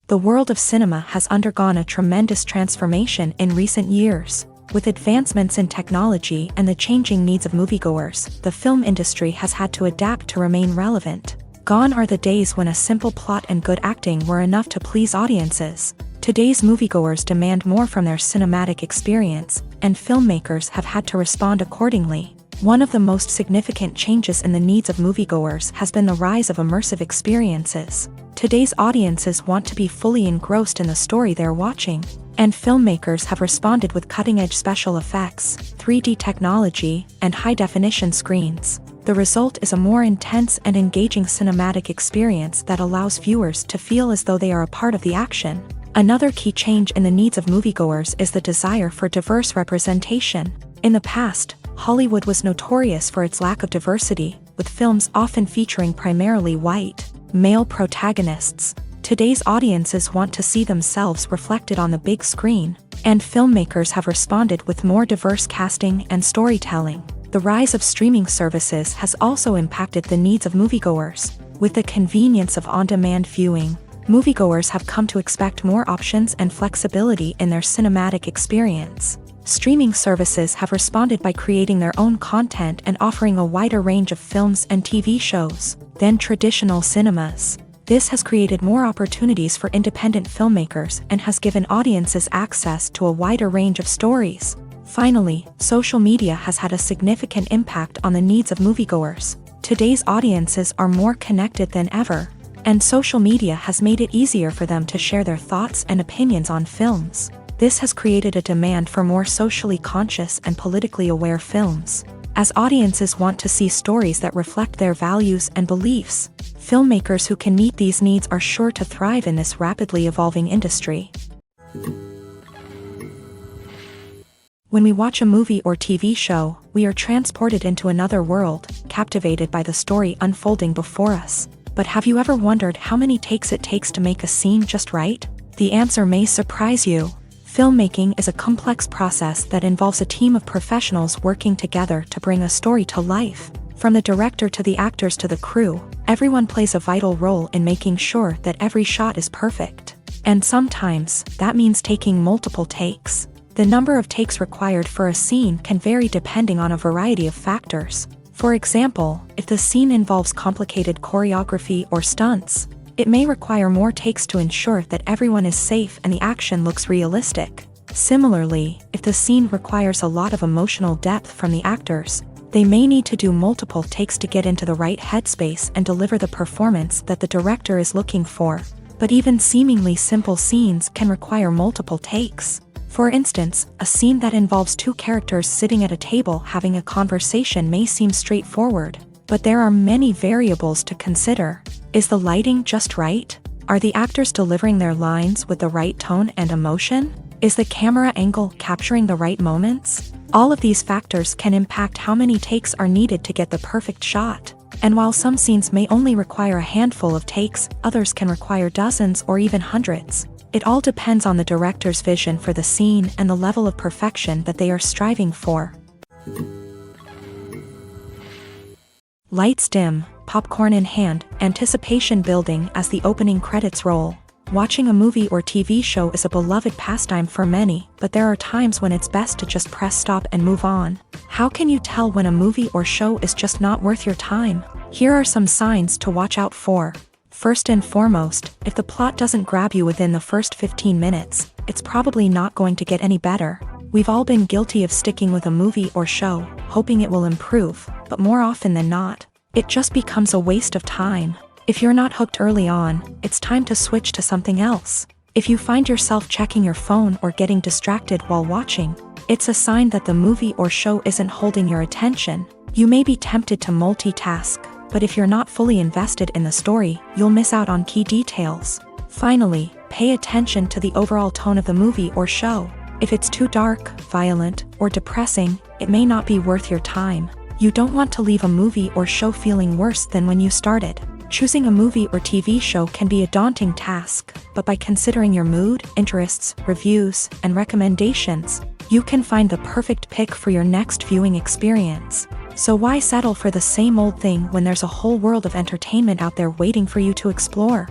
S1: The world of cinema has undergone a tremendous transformation in recent years. With advancements in technology and the changing needs of moviegoers, the film industry has had to adapt to remain relevant. Gone are the days when a simple plot and good acting were enough to please audiences. Today's moviegoers demand more from their cinematic experience, and filmmakers have had to respond accordingly. One of the most significant changes in the needs of moviegoers has been the rise of immersive experiences. Today's audiences want to be fully engrossed in the story they're watching, and filmmakers have responded with cutting-edge special effects, 3D technology, and high-definition screens. The result is a more intense and engaging cinematic experience that allows viewers to feel as though they are a part of the action. Another key change in the needs of moviegoers is the desire for diverse representation. In the past, Hollywood was notorious for its lack of diversity, with films often featuring primarily white, male protagonists. Today's audiences want to see themselves reflected on the big screen, and filmmakers have responded with more diverse casting and storytelling. The rise of streaming services has also impacted the needs of moviegoers. With the convenience of on-demand viewing, moviegoers have come to expect more options and flexibility in their cinematic experience. Streaming services have responded by creating their own content and offering a wider range of films and TV shows than traditional cinemas. This has created more opportunities for independent filmmakers and has given audiences access to a wider range of stories. Finally, social media has had a significant impact on the needs of moviegoers. Today's audiences are more connected than ever, and social media has made it easier for them to share their thoughts and opinions on films. This has created a demand for more socially conscious and politically aware films. As audiences want to see stories that reflect their values and beliefs, filmmakers who can meet these needs are sure to thrive in this rapidly evolving industry. When we watch a movie or TV show, we are transported into another world, captivated by the story unfolding before us. But have you ever wondered how many takes it takes to make a scene just right? The answer may surprise you. Filmmaking is a complex process that involves a team of professionals working together to bring a story to life. From the director to the actors to the crew, everyone plays a vital role in making sure that every shot is perfect. And sometimes, that means taking multiple takes. The number of takes required for a scene can vary depending on a variety of factors. For example, if the scene involves complicated choreography or stunts, it may require more takes to ensure that everyone is safe and the action looks realistic. Similarly, if the scene requires a lot of emotional depth from the actors, they may need to do multiple takes to get into the right headspace and deliver the performance that the director is looking for. But even seemingly simple scenes can require multiple takes. For instance, a scene that involves two characters sitting at a table having a conversation may seem straightforward, but there are many variables to consider. Is the lighting just right? Are the actors delivering their lines with the right tone and emotion? Is the camera angle capturing the right moments? All of these factors can impact how many takes are needed to get the perfect shot. And while some scenes may only require a handful of takes, others can require dozens or even hundreds. It all depends on the director's vision for the scene and the level of perfection that they are striving for. Lights dim, popcorn in hand, anticipation building as the opening credits roll. Watching a movie or TV show is a beloved pastime for many, but there are times when it's best to just press stop and move on. How can you tell when a movie or show is just not worth your time? Here are some signs to watch out for. First and foremost, if the plot doesn't grab you within the first 15 minutes, it's probably not going to get any better. We've all been guilty of sticking with a movie or show, hoping it will improve, but more often than not, It just becomes a waste of time. If you're not hooked early on, it's time to switch to something else. If you find yourself checking your phone or getting distracted while watching, it's a sign that the movie or show isn't holding your attention. You may be tempted to multitask, but if you're not fully invested in the story, you'll miss out on key details. Finally, pay attention to the overall tone of the movie or show. If it's too dark, violent, or depressing, it may not be worth your time. You don't want to leave a movie or show feeling worse than when you started. Choosing a movie or TV show can be a daunting task, but by considering your mood, interests, reviews, and recommendations, you can find the perfect pick for your next viewing experience. So why settle for the same old thing when there's a whole world of entertainment out there waiting for you to explore?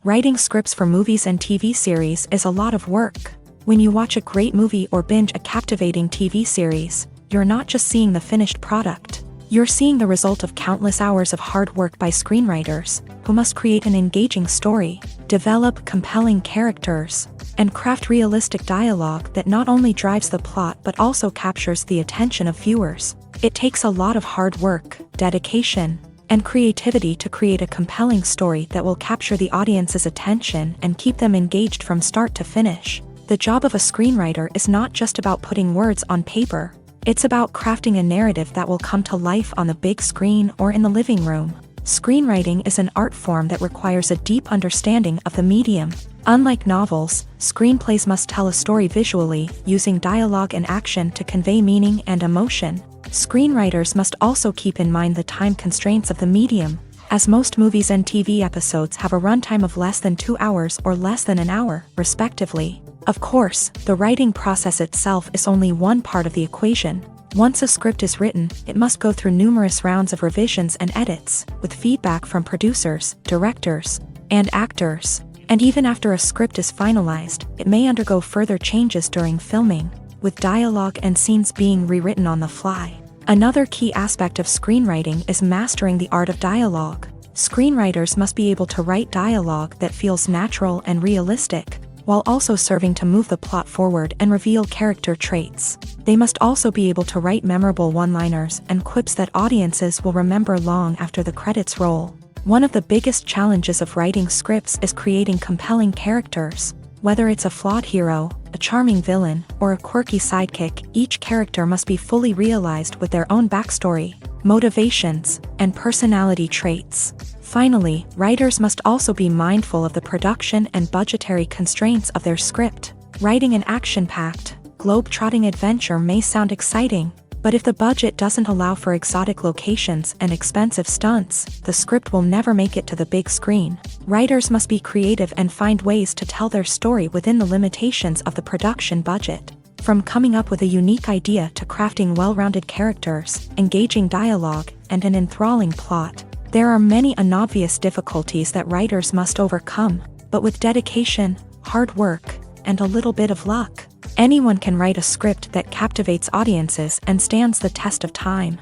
S1: Writing scripts for movies and TV series is a lot of work. When you watch a great movie or binge a captivating TV series, you're not just seeing the finished product. You're seeing the result of countless hours of hard work by screenwriters, who must create an engaging story, develop compelling characters, and craft realistic dialogue that not only drives the plot but also captures the attention of viewers. It takes a lot of hard work, dedication, and creativity to create a compelling story that will capture the audience's attention and keep them engaged from start to finish. The job of a screenwriter is not just about putting words on paper. It's about crafting a narrative that will come to life on the big screen or in the living room. Screenwriting is an art form that requires a deep understanding of the medium. Unlike novels, screenplays must tell a story visually, using dialogue and action to convey meaning and emotion. Screenwriters must also keep in mind the time constraints of the medium, as most movies and TV episodes have a runtime of less than 2 hours or less than an hour, respectively. Of course, the writing process itself is only one part of the equation. Once a script is written, it must go through numerous rounds of revisions and edits, with feedback from producers, directors, and actors. And even after a script is finalized, it may undergo further changes during filming, with dialogue and scenes being rewritten on the fly. Another key aspect of screenwriting is mastering the art of dialogue. Screenwriters must be able to write dialogue that feels natural and realistic, while also serving to move the plot forward and reveal character traits. They must also be able to write memorable one-liners and quips that audiences will remember long after the credits roll. One of the biggest challenges of writing scripts is creating compelling characters. Whether it's a flawed hero, a charming villain, or a quirky sidekick, each character must be fully realized with their own backstory, motivations, and personality traits. Finally, writers must also be mindful of the production and budgetary constraints of their script. Writing an action-packed, globe-trotting adventure may sound exciting, but if the budget doesn't allow for exotic locations and expensive stunts, the script will never make it to the big screen. Writers must be creative and find ways to tell their story within the limitations of the production budget. From coming up with a unique idea to crafting well-rounded characters, engaging dialogue, and an enthralling plot, there are many unobvious difficulties that writers must overcome, but with dedication, hard work, and a little bit of luck, anyone can write a script that captivates audiences and stands the test of time.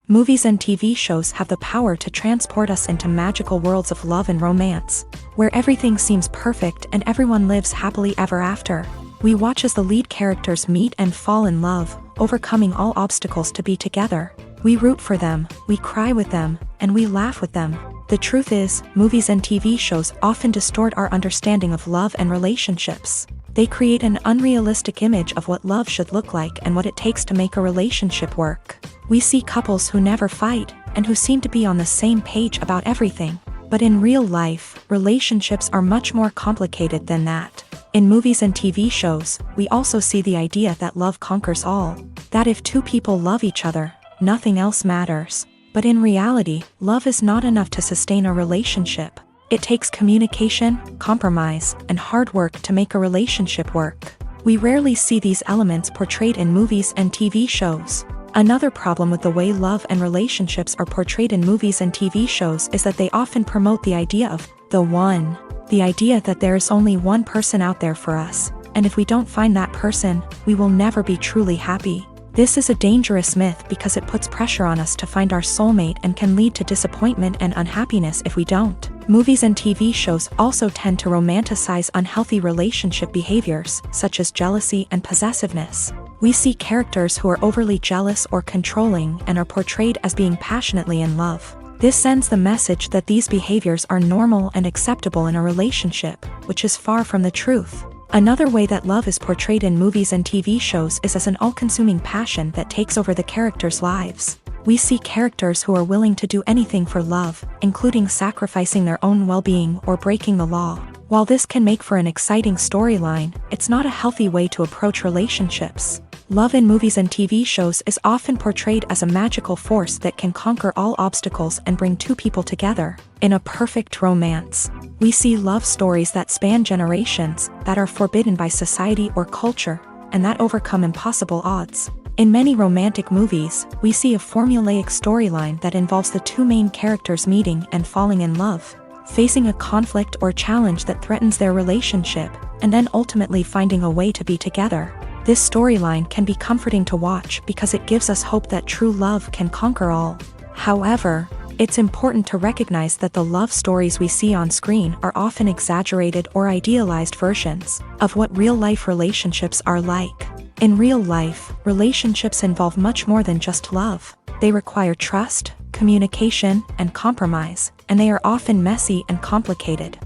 S1: Movies and TV shows have the power to transport us into magical worlds of love and romance, where everything seems perfect and everyone lives happily ever after. We watch as the lead characters meet and fall in love, overcoming all obstacles to be together. We root for them, we cry with them, and we laugh with them. The truth is, movies and TV shows often distort our understanding of love and relationships. They create an unrealistic image of what love should look like and what it takes to make a relationship work. We see couples who never fight, and who seem to be on the same page about everything. But in real life, relationships are much more complicated than that. In movies and TV shows, we also see the idea that love conquers all. That if two people love each other, nothing else matters. But in reality, love is not enough to sustain a relationship. It takes communication, compromise, and hard work to make a relationship work. We rarely see these elements portrayed in movies and TV shows. Another problem with the way love and relationships are portrayed in movies and TV shows is that they often promote the idea of the one. The idea that there is only one person out there for us, and if we don't find that person, we will never be truly happy. This is a dangerous myth because it puts pressure on us to find our soulmate and can lead to disappointment and unhappiness if we don't. Movies and TV shows also tend to romanticize unhealthy relationship behaviors, such as jealousy and possessiveness. We see characters who are overly jealous or controlling and are portrayed as being passionately in love. This sends the message that these behaviors are normal and acceptable in a relationship, which is far from the truth. Another way that love is portrayed in movies and TV shows is as an all-consuming passion that takes over the characters' lives. We see characters who are willing to do anything for love, including sacrificing their own well-being or breaking the law. While this can make for an exciting storyline, it's not a healthy way to approach relationships. Love in movies and TV shows is often portrayed as a magical force that can conquer all obstacles and bring two people together. In a perfect romance, we see love stories that span generations, that are forbidden by society or culture, and that overcome impossible odds. In many romantic movies, we see a formulaic storyline that involves the two main characters meeting and falling in love, facing a conflict or challenge that threatens their relationship, and then ultimately finding a way to be together. This storyline can be comforting to watch because it gives us hope that true love can conquer all. However, it's important to recognize that the love stories we see on screen are often exaggerated or idealized versions of what real-life relationships are like. In real life, relationships involve much more than just love. They require trust, communication, and compromise, and they are often messy and complicated.